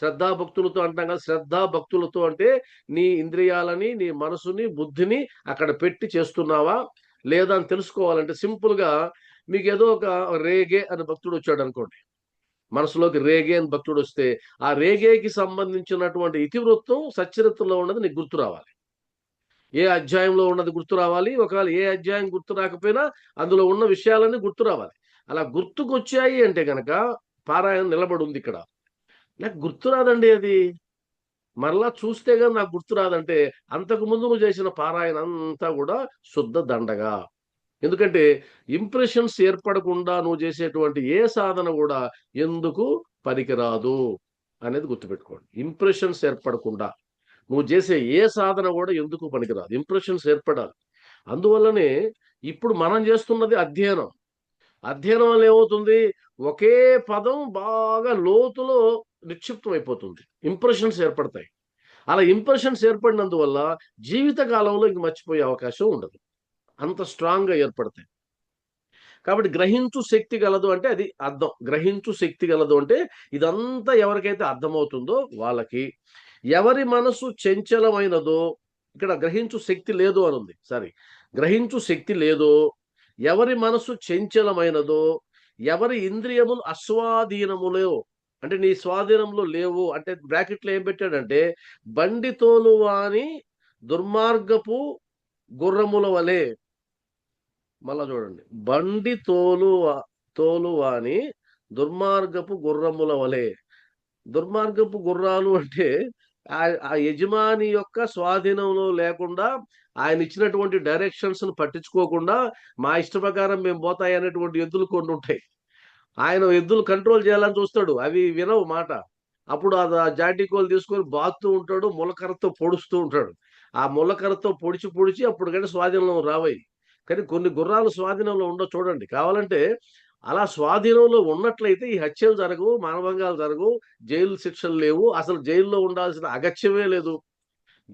శ్రద్ధాభక్తులతో అంటాం కదా! శ్రద్ధాభక్తులతో అంటే, నీ ఇంద్రియాలని, నీ మనసుని, బుద్ధిని అక్కడ పెట్టి చేస్తున్నావా? లేదా అని తెలుసుకోవాలంటే సింపుల్‌గా మీకేదో ఒక రేగే అనే భక్తుడొచ్చాడనుకోండి. మనసులోకి రేగే అని భక్తుడొస్తే, ఆ రేగేకి సంబంధించినటువంటి ఇతివృత్తం సచ్చరిత్రలో ఉన్నది నీకు గుర్తు రావాలి. ఏ అధ్యాయంలో ఉన్నది గుర్తు రావాలి. ఒకవేళ ఏ అధ్యాయం గుర్తు రాకపోయినా అందులో ఉన్న విషయాలన్నీ గుర్తు రావాలి. అలా గుర్తుకొచ్చాయి అంటే గనక పారాయణ నిలబడుందిక్కడ. నాకు గుర్తు రాదండి అది. మరలా చూస్తే గాని నాకు గుర్తు రాదంటే, అంతకుముందు నువ్వు చేసిన పారాయణ అంతా గూడా శుద్ధ దండగ. ఎందుకంటే ఇంప్రెషన్స్ ఏర్పడకుండా నువ్వు చేసేటువంటి ఏ సాధన గూడా ఎందుకు పనికిరాదు అనేది గుర్తుపెట్టుకోండి. ఇంప్రెషన్స్ ఏర్పడకుండా నువ్వు చేసే ఏ సాధన గూడా ఎందుకు పనికిరాదు. ఇంప్రెషన్స్ ఏర్పడాలి. అందువల్లనే ఇప్పుడు మనం చేస్తున్నది అధ్యయనం. అధ్యయనం వల్ల ఏమవుతుంది? ఒకే పదం బాగా లోతులో నిక్షిప్తమైపోతుంది. ఇంప్రెషన్స్ ఏర్పడతాయి. అలా ఇంప్రెషన్స్ ఏర్పడినందువల్ల జీవిత కాలంలో ఇంక మర్చిపోయే అవకాశం ఉండదు. అంత స్ట్రాంగ్‌గా ఏర్పడతాయి. కాబట్టి గ్రహించు శక్తి గలదు అంటే అది అర్థం. గ్రహించు శక్తి గలదు అంటే ఇదంతా ఎవరికైతే అర్థమవుతుందో వాళ్ళకి. ఎవరి మనసు చంచలమైనదో ఇక్కడ గ్రహించు శక్తి లేదు అనుంది. సారీ. గ్రహించు శక్తి లేదో, ఎవరి మనసు చంచలమైనదో, ఎవరి ఇంద్రియములు అస్వాధీనములో అంటే నీ స్వాధీనంలో లేవు అంటే బ్రాకెట్‌లో ఏం పెట్టాడంటే బండి తోలువాని దుర్మార్గపు గుర్రముల వలె మళ్ళా చూడండి. బండి తోలువాని దుర్మార్గపు గుర్రముల వలె. దుర్మార్గపు గుర్రాలు అంటే ఆ యజమాని యొక్క స్వాధీనంలో లేకుండా ఆయన ఇచ్చినటువంటి డైరెక్షన్స్‌ని పట్టించుకోకుండా మా ఇష్ట ప్రకారం మేము పోతాయి అనేటువంటి ఎద్దులు కొన్నుంటాయి. ఆయన ఎద్దులు కంట్రోల్ చేయాలని చూస్తాడు. అవి వినవు మాట. అప్పుడు ఆ జాటికోలు తీసుకొని బాదుతూ ఉంటాడు. ములకర్రతో పొడుస్తూ ఉంటాడు. ఆ ములకర్రతో పొడిచి, పొడిచి అప్పుడు గాని స్వాధీనంలో రావయి. కానీ కొన్ని గుర్రాలు స్వాధీనంలో ఉండవు చూడండి. కావాలంటే అలా స్వాధీనంలో ఉన్నట్లయితే ఈ హత్యలు జరగవు, మానభంగాలు జరగవు, జైలు శిక్షలు లేవు. అసలు జైల్‌లో ఉండాల్సిన అగత్యమే లేదు.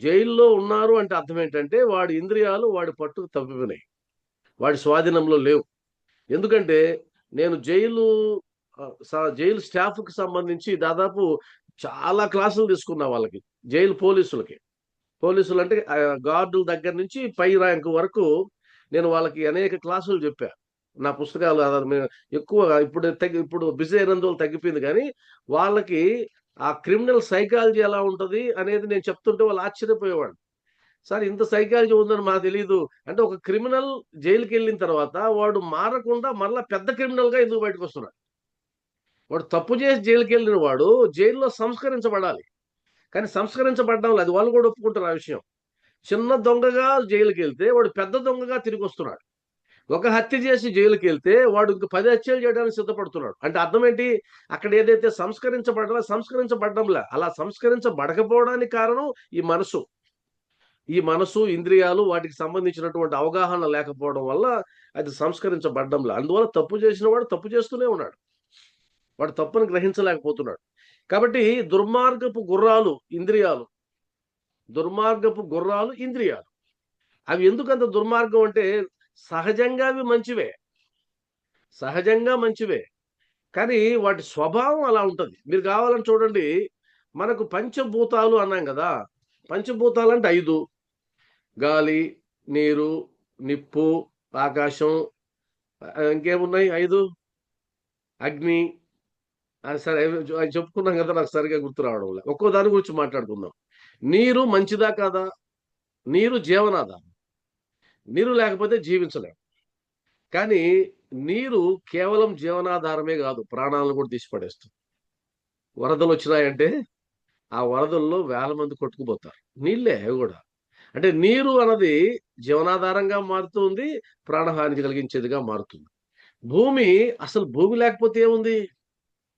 జైల్‌లో ఉన్నారు అంటే అర్థం ఏంటంటే వాడి ఇంద్రియాలు వాడి పట్టుకు తప్పిపోయినాయి. వాడి స్వాధీనంలో లేవు. ఎందుకంటే నేను జైలు స్టాఫ్‌కి సంబంధించి దాదాపు చాలా క్లాసులు తీసుకున్నా వాళ్ళకి. జైలు పోలీసులకి. పోలీసులంటే గార్డుల దగ్గర నుంచి పై ర్యాంక్ వరకు నేను వాళ్ళకి అనేక క్లాసులు చెప్పా. నా పుస్తకాలు ఎక్కువగా ఇప్పుడు బిజీ అయినందువల్ల తగ్గిపోయింది గానీ, వాళ్ళకి ఆ క్రిమినల్ సైకాలజీ ఎలా ఉంటది అనేది నేను చెప్తుంటే వాళ్ళు ఆశ్చర్యపోయేవాళ్ళు. సార్ ఇంత సైకాలజీ ఉందని మాకు తెలీదు. అంటే ఒక క్రిమినల్ జైలుకెళ్ళిన తర్వాత వాడు మారకుండా మరలా పెద్ద క్రిమినల్‌గా ఎందుకు బయటకొస్తున్నాడు? వాడు తప్పు చేసి జైలుకెళ్ళిన వాడు జైల్‌లో సంస్కరించబడాలి. కానీ సంస్కరించబడ్డం లేదు. వాళ్ళు కూడా ఒప్పుకుంటారు ఆ విషయం. చిన్న దొంగగా జైలుకెళ్తే వాడు పెద్ద దొంగగా తిరిగొస్తున్నాడు. ఒక హత్య చేసి జైలుకెళ్తే వాడు ఇంక 10 హత్యలు చేయడానికి సిద్ధపడుతున్నాడు. అంటే అర్థం ఏంటి? అక్కడ ఏదైతే సంస్కరించబడ్డంలా. అలా సంస్కరించబడకపోవడానికి కారణం ఈ మనసు. ఈ మనసు, ఇంద్రియాలు వాటికి సంబంధించినటువంటి అవగాహన లేకపోవడం వల్ల అది సంస్కరించబడ్డంలా. అందువల్ల తప్పు చేసిన వాడు తప్పు చేస్తూనే ఉన్నాడు. వాడు తప్పుని గ్రహించలేకపోతున్నాడు. కాబట్టి దుర్మార్గపు గుర్రాలు ఇంద్రియాలు. దుర్మార్గపు గుర్రాలు ఇంద్రియాలు. అవి ఎందుకంత దుర్మార్గం అంటే సహజంగా అవి మంచివే. సహజంగా మంచివే. కానీ వాటి స్వభావం అలా ఉంటది. మీరు కావాలని చూడండి. మనకు పంచభూతాలు అన్నాం గదా! పంచభూతాలంటే 5 గాలి, నీరు, నిప్పు, ఆకాశం ఇంకేమున్నాయి 5 అగ్ని, సరే అది చెప్పుకున్నాం కదా! నాకు సరిగ్గా గుర్తు రావడంలే. ఒక్కో దాని గురించి మాట్లాడుకుందాం. నీరు మంచిదా కాదా? నీరు జీవనాధారం. నీరు లేకపోతే జీవించలేం. కానీ నీరు కేవలం జీవనాధారమే గాదు. ప్రాణాలను గూడా తీసి పడేస్తుంది. వరదలొచ్చినాయంటే, ఆ వరదల్లో వేల మంది కొట్టుకుపోతారు. నీళ్ళే అవి గూడా. అంటే నీరు అన్నది జీవనాధారంగా మారుతుంది. ప్రాణహాని కలిగించేదిగా మారుతుంది. భూమి అసలు భూమి లేకపోతే ఏముంది?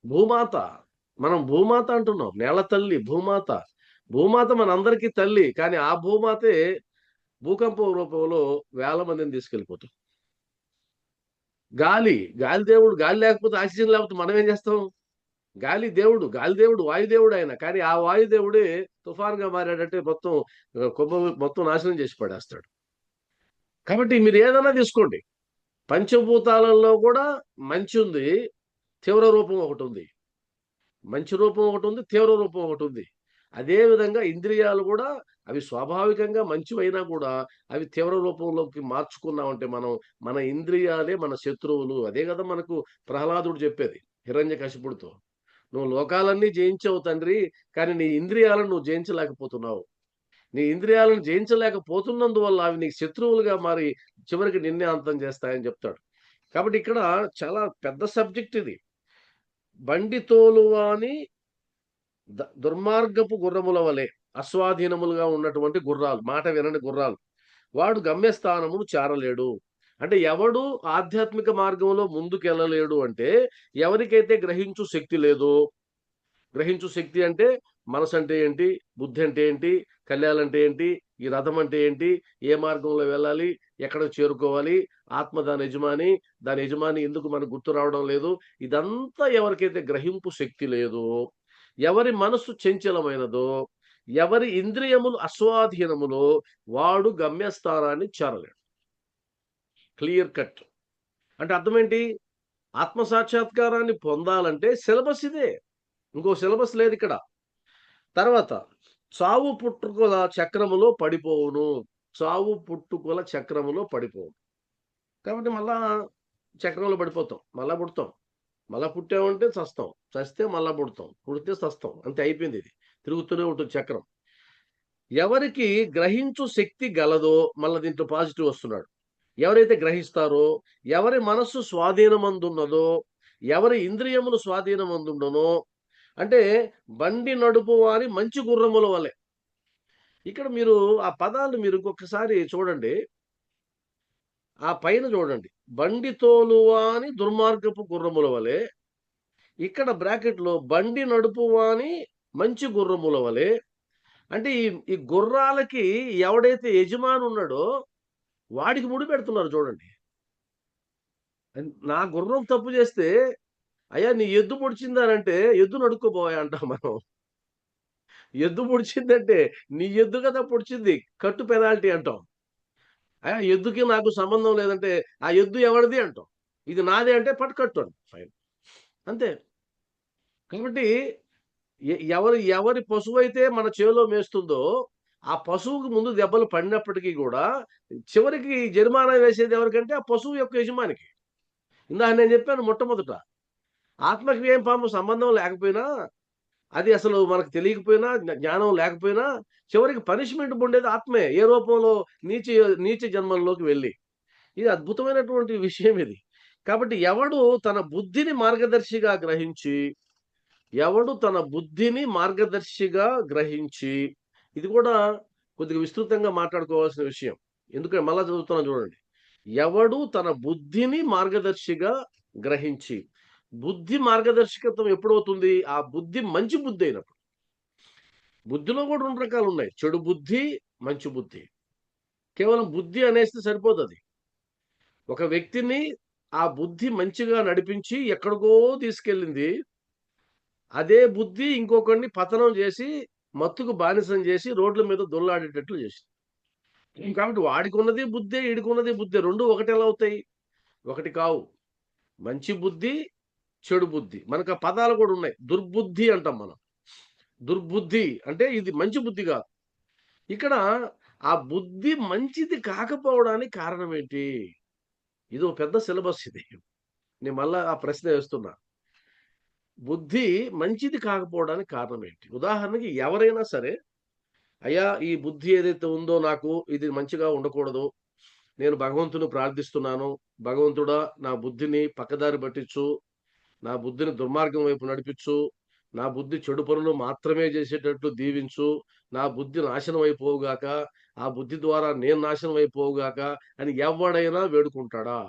భూమాత. మనం భూమాత అంటున్నాం. నేల తల్లి భూమాత. భూమాత మనందరికీ తల్లి. కానీ ఆ భూమాతే భూకంపం రూపంలో వేల మందిని తీసుకెళ్ళిపోతుంది. గాలి దేవుడు గాలి లేకపోతే ఆక్సిజన్ లేకపోతే మనమేం చేస్తాం? గాలి దేవుడు, వాయుదేవుడాయన. కానీ ఆ వాయుదేవుడే తుఫాన్‌గా మారాడంటే మొత్తం మొత్తం నాశనం చేసి పడేస్తాడు. కాబట్టి మీరేదన్నా తీసుకోండి. పంచభూతాలలో గూడా మంచుంది. తీవ్ర రూపం ఒకటుంది. మంచి రూపం ఒకటుంది. తీవ్ర రూపం ఒకటుంది. అదే విధంగా ఇంద్రియాలు గూడా అవి స్వాభావికంగా మంచివైనా గూడా అవి తీవ్ర రూపంలోకి మార్చుకున్నామంటే మనం, మన ఇంద్రియాలే మన శత్రువులు. అదే గదా మనకు ప్రహ్లాదుడు చెప్పేది హిరణ్యకశిపుడితో. "నువ్వు లోకాలన్నీ జయించావు తండ్రి. కానీ నీ ఇంద్రియాలను నువ్వు జయించలేకపోతున్నావు. నీ ఇంద్రియాలను జయించలేకపోతున్నందువల్ల అవి నీకు శత్రువులుగా మారి చివరికి నిన్నే అంతం చేస్తాయని" చెప్తాడు. కాబట్టి ఇక్కడ చాలా పెద్ద సబ్జెక్ట్ ఇది. బండి తోలువాని దుర్మార్గపు గుర్రముల వలె అస్వాధీనములుగా ఉన్నటువంటి గుర్రాలు, మాట వినని గుర్రాలు. వాడు గమ్యస్థానమును చేరలేడు. అంటే ఎవడు ఆధ్యాత్మిక మార్గంలో ముందుకెళ్ళలేడు అంటే, ఎవరికైతే గ్రహించు శక్తి లేదో, గ్రహించు శక్తి అంటే మనసంటే ఏంటి? బుద్ధి అంటే ఏంటి? కళ్యాలంటే ఏంటి? ఈ రథం అంటే ఏంటి? ఏ మార్గంలో వెళ్ళాలి? ఎక్కడికి చేరుకోవాలి? ఆత్మ దాని యజమాని ఎందుకు మనకు గుర్తు రావడం లేదు? ఇదంతా ఎవరికైతే గ్రహింపు శక్తి లేదో, ఎవరి మనస్సు చంచలమైనదో, ఎవరి ఇంద్రియములు అస్వాధీనములో వాడు గమ్యస్థానాన్ని చేరలేడు. Clear cut. అంటే అర్థమేంటి? ఆత్మ సాక్షాత్కారాన్ని పొందాలంటే సిలబస్ ఇదే. ఇంకో సిలబస్ లేదిక్కడ. తర్వాత చావు పుట్టుకల చక్రములో పడిపోవును. చావు పుట్టుకల చక్రములో పడిపోవును. కాబట్టి మళ్ళా చక్రంలో పడిపోతాం. మళ్ళా పుడతాం. మళ్ళా పుట్టామంటే చస్తాం. చస్తే మళ్ళా పుడతాం. పుడితే సస్తాం. అంతే అయిపోయిందిది. తిరుగుతూనే ఉంటుంది చక్రం. ఎవరికి గ్రహించు శక్తి గలదో మళ్ళా దీంట్లో పాజిటివ్ వస్తున్నాడు. ఎవరైతే గ్రహిస్తారో, ఎవరి మనస్సు స్వాధీనమందున్నదో, ఎవరి ఇంద్రియములు స్వాధీనమందుండునో అంటే బండి నడుపువాని మంచి గుర్రముల వలె. ఇక్కడ మీరు ఆ పదాలు మీరు ఇంకొకసారి చూడండి. ఆ పైన చూడండి. బండి తోలువాని దుర్మార్గపు గుర్రముల వలె. ఇక్కడ బ్రాకెట్‌లో బండి నడుపువాని మంచి గుర్రముల వలె. అంటే ఈ గుర్రాలకి ఎవడైతే యజమాని ఉన్నాడో వాడికి ముడిపెడుతున్నారు చూడండి. నా గుర్రం తప్పు చేస్తే, "అయ్యా! నీ ఎద్దు పొడిచిందనంటే, ఎద్దుని అడుక్కోబోవయ్యా" అంటాం మనం. ఎద్దు పొడిచిందంటే, "నీ ఎద్దు కదా పొడిచింది. కట్టు పెనాల్టీ" అంటాం. ఎద్దుకి నాకు సంబంధం లేదంటే, "ఆ ఎద్దు ఎవరిది" అంటాం. "ఇది నాదే" అంటే కట్టు అంటాం. ఫైన్. అంతే. కాబట్టి ఎవరి పశువైతే మన చేలో మేస్తుందో, ఆ పశువుకి ముందు దెబ్బలు పడినప్పటికీ గూడా, చివరికి జరిమానా వేసేది ఎవరికంటే, ఆ పశువు యొక్క యజమానికి. ఇందాక నేను చెప్పాను మొట్టమొదట. ఆత్మకి ఏం పాపం సంబంధం లేకపోయినా, అది అసలు మనకు తెలియకపోయినా, జ్ఞానం లేకపోయినా, చివరికి పనిష్మెంట్ పొందేది ఆత్మే. ఏ రూపంలో నీచ నీచ జన్మల్లోకి వెళ్లి. ఇది అద్భుతమైనటువంటి విషయం ఇది. కాబట్టి ఎవడు తన బుద్ధిని మార్గదర్శిగా గ్రహించి ఇది కూడా కొద్దిగా విస్తృతంగా మాట్లాడుకోవాల్సిన విషయం. ఎందుకంటే మళ్ళా చదువుతున్నాను చూడండి. ఎవడు తన బుద్ధిని మార్గదర్శిగా గ్రహించి బుద్ధి మార్గదర్శకత్వం ఎప్పుడవుతుంది? ఆ బుద్ధి మంచి బుద్ధి అయినప్పుడు. బుద్ధిలో కూడా 2 రకాలున్నాయి. చెడు బుద్ధి, మంచి బుద్ధి. కేవలం బుద్ధి అనేస్తే సరిపోదది. ఒక వ్యక్తిని ఆ బుద్ధి మంచిగా నడిపించి ఎక్కడికో తీసుకెళ్ళింది. అదే బుద్ధి ఇంకొకడిని పతనం జేసి, మత్తుకు బానిసం జేసి, రోడ్ల మీద దొర్లాడేటట్లు జేసింది. కాబట్టి వాడికున్నది బుద్దే, ఈడికున్నది బుద్దే. 2 ఒకటెలా అవుతాయి? ఒకటి కావు. మంచి బుద్ధి, చెడు బుద్ధి. మనకు ఆ పదాలు గూడా ఉన్నాయి. దుర్బుద్ధి అంటాం మనం. దుర్బుద్ధి అంటే ఇది మంచి బుద్ధి గాదు. ఇక్కడ ఆ బుద్ధి మంచిది కాకపోవడానికి కారణం ఏంటి? ఇదో పెద్ద సిలబస్ ఇది. నేను మళ్ళా ఆ ప్రశ్న వేస్తున్నా. బుద్ధి మంచిది కాకపోవడానికి కారణం ఏంటి? ఉదాహరణకి ఎవరైనా సరే, అయ్యా! ఈ బుద్ధి ఏదైతే ఉందో నాకు ఇది మంచిగా ఉండకూడదు. నేను భగవంతుని ప్రార్థిస్తున్నాను. భగవంతుడా నా బుద్ధిని పక్కదారి పట్టించు. నా బుద్ధిని దుర్మార్గం వైపు నడిపించు. నా బుద్ధి చెడు పనులు మాత్రమే చేసేటట్లు దీవించు. నా బుద్ధి నాశనం అయిపోవుగాక. ఆ బుద్ధి ద్వారా నేను నాశనం అయిపోవుగాక అని ఎవడైనా వేడుకుంటాడా?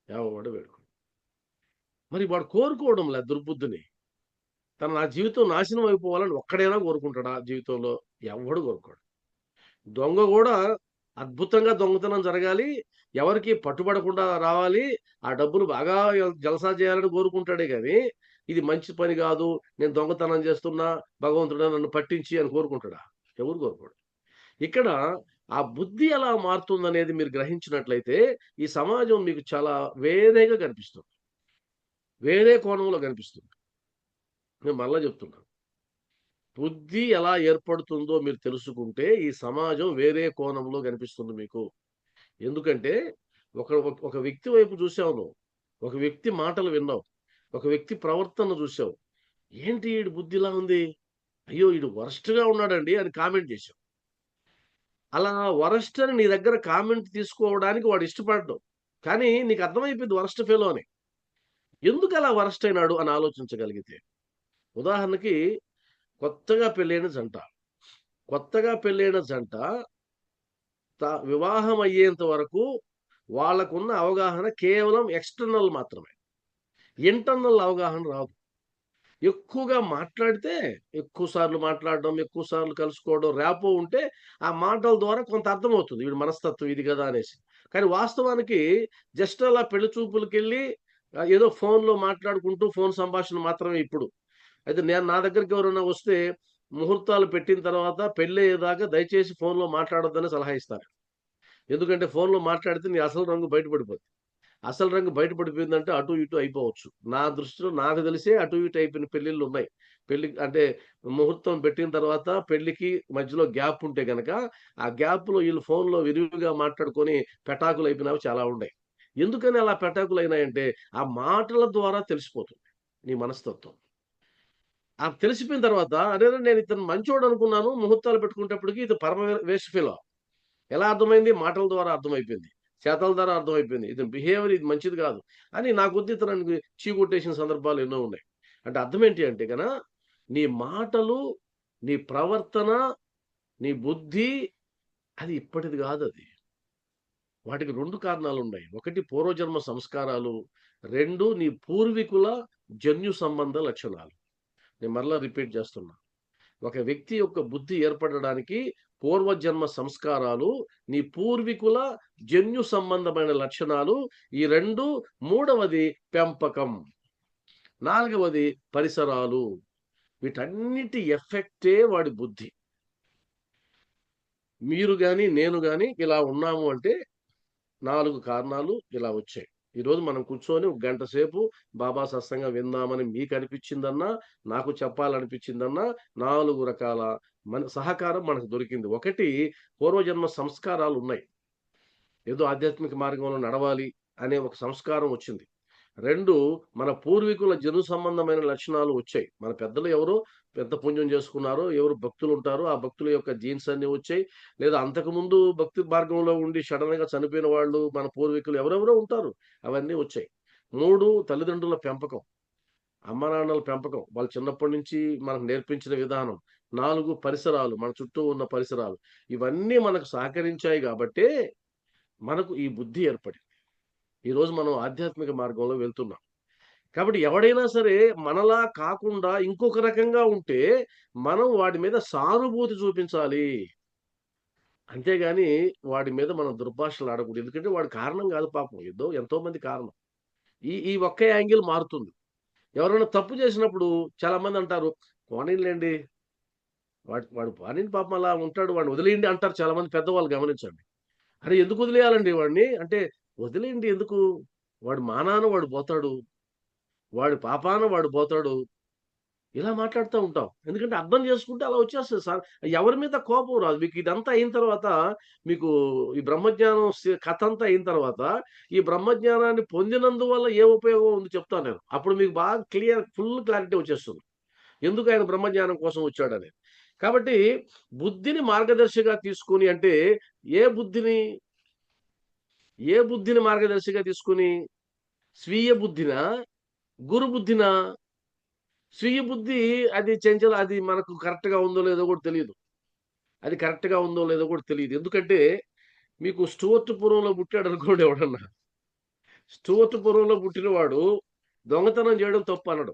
ఎవడు వేడుకోడు. మరి వాడు కోరుకోవడంలే దుర్బుద్ధిని. నా జీవితం నాశనం అయిపోవాలని ఒక్కడైనా కోరుకుంటాడా జీవితంలో? ఎవ్వడు కోరుకోడు. దొంగ గూడా అద్భుతంగా దొంగతనం జరగాలి. ఎవరికీ పట్టుబడకుండా రావాలి. ఆ డబ్బులు బాగా జలసా చేయాలని కోరుకుంటాడే గానీ, ఇది మంచి పని గాదు. నేను దొంగతనం చేస్తున్నా, భగవంతుడా నన్ను పట్టించి అని కోరుకుంటాడా? ఎవరు కోరుకోడు. ఇక్కడ ఆ బుద్ధి ఎలా మారుతుందనేది మీరు గ్రహించినట్లయితే, ఈ సమాజం మీకు చాలా వేరేగా కనిపిస్తుంది. వేరే కోణంలో కనిపిస్తుంది. నేను మళ్ళా చెప్తున్నా. బుద్ధి ఎలా ఏర్పడుతుందో మీరు తెలుసుకుంటే, ఈ సమాజం వేరే కోణంలో కనిపిస్తుంది మీకు. ఎందుకంటే, ఒక ఒక వ్యక్తి వైపు చూసావు నువ్వు. ఒక వ్యక్తి మాటలు విన్నావు. ఒక వ్యక్తి ప్రవర్తన చూసావు. ఏంటి ఈడి బుద్ధి ఇలా ఉంది? అయ్యో! ఈడు వరస్ట్‌గా ఉన్నాడండి అని కామెంట్ చేసావు. అలా వరస్ట్ అని నీ దగ్గర కామెంట్ తీసుకోవడానికి వాడు ఇష్టపడడు. కానీ నీకు అర్థమైపోయింది వరస్ట్ ఫెలో అని. ఎందుకలా వరస్ట్ అయినాడు అని ఆలోచించగలిగితే. ఉదాహరణకి కొత్తగా పెళ్ళైన జంట. కొత్తగా పెళ్ళైన జంట వివాహం అయ్యేంత వరకు వాళ్ళకున్న అవగాహన కేవలం ఎక్స్‌టర్నల్ మాత్రమే. ఇంటర్నల్ అవగాహన రాదు. ఎక్కువగా మాట్లాడితే ఎక్కువ సార్లు మాట్లాడడం, ఎక్కువ సార్లు కలుసుకోవడం, ర్యాపో ఉంటే ఆ మాటల ద్వారా కొంత అర్థమవుతుంది. వీడి మనస్తత్వం ఇది గదా! అనేసి. కానీ వాస్తవానికి జస్ట్ అలా పెళ్లి చూపులకెళ్ళి ఏదో ఫోన్‌లో మాట్లాడుకుంటూ ఫోన్ సంభాషణ మాత్రమే ఇప్పుడు. అయితే నా దగ్గరికి ఎవరైనా వస్తే ముహూర్తాలు పెట్టిన తర్వాత పెళ్లయ్యేదాకా దయచేసి ఫోన్‌లో మాట్లాడొద్దని సలహా ఇస్తారు. ఎందుకంటే ఫోన్‌లో మాట్లాడితే నీ అసలు రంగు బయటపడిపోద్ది. అసలు రంగు బయటపడిపోయిందంటే అటు ఇటు అయిపోవచ్చు. నా దృష్టిలో నాకు తెలిసే అటు ఇటు అయిపోయిన పెళ్ళిళ్ళున్నాయి. పెళ్లి అంటే ముహూర్తం పెట్టిన తర్వాత పెళ్ళికి మధ్యలో గ్యాప్ ఉంటే గనక, ఆ గ్యాప్‌లో ఈళ్ళు ఫోన్‌లో విరివిగా మాట్లాడుకొని పెటాకులయిపోయినవి చాలా ఉన్నాయి. ఎందుకని అలా పెటాకులయినాయంటే, ఆ మాటల ద్వారా తెలిసిపోతుంది నీ మనస్తత్వం. ఆ తెలిసిపోయిన తర్వాత అరెరే! నేను ఇతను మంచోడనుకున్నాను. ముహూర్తాలు పెట్టుకునేటప్పటికి ఇది పరమ వేస్ట్ ఫెలో. ఎలా అర్థమైంది? మాటల ద్వారా అర్థమైపోయింది. చేతల ద్వారా అర్థమైపోయింది. ఇతని బిహేవియర్ ఇది మంచిది కాదు. అని నా కొద్దీ ఇతనికి చీకొట్టేసిన సందర్భాలు ఎన్నో ఉన్నాయి. అంటే అర్థం ఏంటి అంటే నీ మాటలు, నీ ప్రవర్తన, నీ బుద్ధి అది ఇప్పటిది గాదది. వాటికి 2 కారణాలున్నాయి. ఒకటి పూర్వజన్మ సంస్కారాలు. 2 నీ పూర్వీకుల జన్యు సంబంధ లక్షణాలు. నేను మరలా రిపీట్ చేస్తున్నా. ఒక వ్యక్తి యొక్క బుద్ధి ఏర్పడడానికి పూర్వజన్మ సంస్కారాలు, నీ పూర్వీకుల జన్యు సంబంధమైన లక్షణాలు ఈ 2, మూడవది పెంపకం, నాలుగవది పరిసరాలు. వీటన్నిటి ఎఫెక్టే వాడి బుద్ధి. మీరు గాని, నేను గాని ఇలా ఉన్నాము అంటే 4 కారణాలు ఇలా వచ్చాయి. ఈరోజు మనం కూర్చొని ఒక గంట సేపు బాబా సత్సంగం విందామని మీకనిపించిందన్నా, నాకు చెప్పాలనిపించిందన్నా 4 రకాల సహకారం మనకు దొరికింది. ఒకటి పూర్వజన్మ సంస్కారాలున్నాయి. ఏదో ఆధ్యాత్మిక మార్గంలో నడవాలి అనే ఒక సంస్కారం వచ్చింది. 2 మన పూర్వీకుల జను సంబంధమైన లక్షణాలు వచ్చాయి. మన పెద్దలు ఎవరో ఎంత పుణ్యం చేసుకున్నారో, ఎవరు భక్తులుంటారో, ఆ భక్తుల యొక్క జీన్స్ అన్నీ వచ్చాయి. లేదా అంతకుముందు భక్తి మార్గంలో ఉండి సడెన్‌గా చనిపోయిన వాళ్ళు, మన పూర్వీకులు ఎవరెవరో ఉంటారు. అవన్నీ వచ్చాయి. 3 తల్లిదండ్రుల పెంపకం. అమ్మానాన్నల పెంపకం. వాళ్ళు చిన్నప్పటి నుంచి మనకు నేర్పించిన విధానం. 4 పరిసరాలు. మన చుట్టూ ఉన్న పరిసరాలు. ఇవన్నీ మనకు సహకరించాయి గాబట్టే, మనకు ఈ బుద్ధి ఏర్పడింది. ఈరోజు మనం ఆధ్యాత్మిక మార్గంలో వెళ్తున్నాం. కాబట్టి ఎవడైనా సరే మనలా కాకుండా ఇంకొక రకంగా ఉంటే, మనం వాడి మీద సానుభూతి చూపించాలి. అంతేగాని వాడి మీద మనం దుర్భాషలాడకూడదు. ఎందుకంటే వాడు కారణం గాదు పాపం. ఎంతో మంది కారణం. ఈ ఈ ఒక్క యాంగిల్ మారుతుంది. ఎవరైనా తప్పు చేసినప్పుడు చాలామందంటారు, పోనీలెండి. వాడు వాడు పోనీండి పాపం అలా ఉంటాడు. వాడిని వదిలేయండి అంటారు చాలామంది పెద్దవాళ్ళు గమనించండి. అరే! ఎందుకు వదిలేయాలండి వాడిని? అంటే వదిలేయండి ఎందుకు? వాడు మానాన వాడు పోతాడు. వాడి పాపాన వాడు పోతాడు. ఇలా మాట్లాడుతా ఉంటాం. ఎందుకంటే అర్థం చేసుకుంటే అలా వచ్చేస్తది సార్. ఎవరి మీద కోపం రాదు. మీకు ఇదంతా అయిన తర్వాత మీకు ఈ బ్రహ్మజ్ఞానం కథంతా అయిన తర్వాత, ఈ బ్రహ్మజ్ఞానాన్ని పొందినందువల్ల ఏ ఉపయోగం ఉంది చెప్తాను నేను. అప్పుడు మీకు బాగా ఫుల్ క్లారిటీ వచ్చేస్తుంది. ఎందుకు ఆయన బ్రహ్మజ్ఞానం కోసం వచ్చాడనేది. కాబట్టి బుద్ధిని మార్గదర్శిగా తీసుకొని అంటే ఏ బుద్ధిని, ఏ బుద్ధిని మార్గదర్శిగా తీసుకొని స్వీయ బుద్ధినా? గురు బుద్ధినా? స్వీయ బుద్ధి అది చంచల అది మనకు కరెక్ట్‌గా ఉందో లేదో కూడా తెలీదు. అది కరెక్ట్‌గా ఉందో లేదో కూడా తెలీదు. ఎందుకంటే మీకు స్టూవర్ట్‌పురంలో పుట్టాడనుకోండి ఎవడన్నా. స్టూవర్ట్‌పురంలో పుట్టినవాడు దొంగతనం చేయడం తప్పనడు.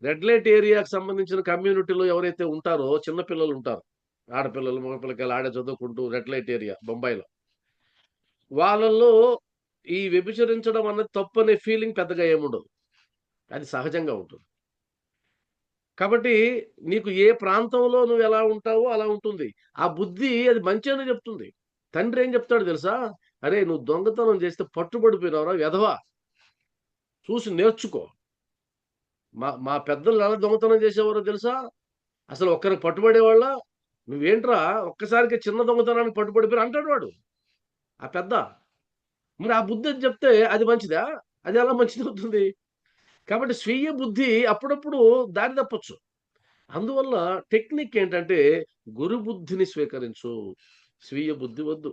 రెడ్ లైట్ ఏరియాకి సంబంధించిన కమ్యూనిటీలో ఎవరైతే ఉంటారో చిన్న పిల్లలుంటారు. ఆడపిల్లలు, మగ పిల్లకాయలు ఆడే చదువుకుంటూ రెడ్ లైట్ ఏరియా బొంబాయిలో. వాళ్ళలో ఈ వ్యభిచరించడం అన్నది తప్పనే ఫీలింగ్ పెద్దగా ఏముండదు. అది సహజంగా ఉంటుంది. కాబట్టి నీకు ఏ ప్రాంతంలో నువ్వెలా ఉంటావో అలా ఉంటుంది. ఆ బుద్ధి అది మంచి అనే చెప్తుంది. తండ్రి ఏం చెప్తాడో తెలుసా? "అరేయ్! నువ్వు దొంగతనం చేస్తే పట్టుబడిపోయినావురా వెధవ. చూసి నేర్చుకో. మా మా పెద్దలు ఎలా దొంగతనం చేసేవారో తెలుసా? అసలు ఒక్కరికి పట్టుబడేవాళ్ళా? నువ్వేంట్రా ఒక్కసారికే చిన్న దొంగతనానికి పట్టుబడిపోయారు" అంటాడు వాడు. ఆ పెద్ద. మరి ఆ బుద్ధి అది చెప్తే అది మంచిదా? అది ఎలా మంచిదవుతుంది? కాబట్టి స్వీయ బుద్ధి అప్పుడప్పుడు దారి తప్పొచ్చు. అందువల్ల టెక్నిక్ ఏంటంటే, గురు బుద్ధిని స్వీకరించు. స్వీయ బుద్ధి వద్దు.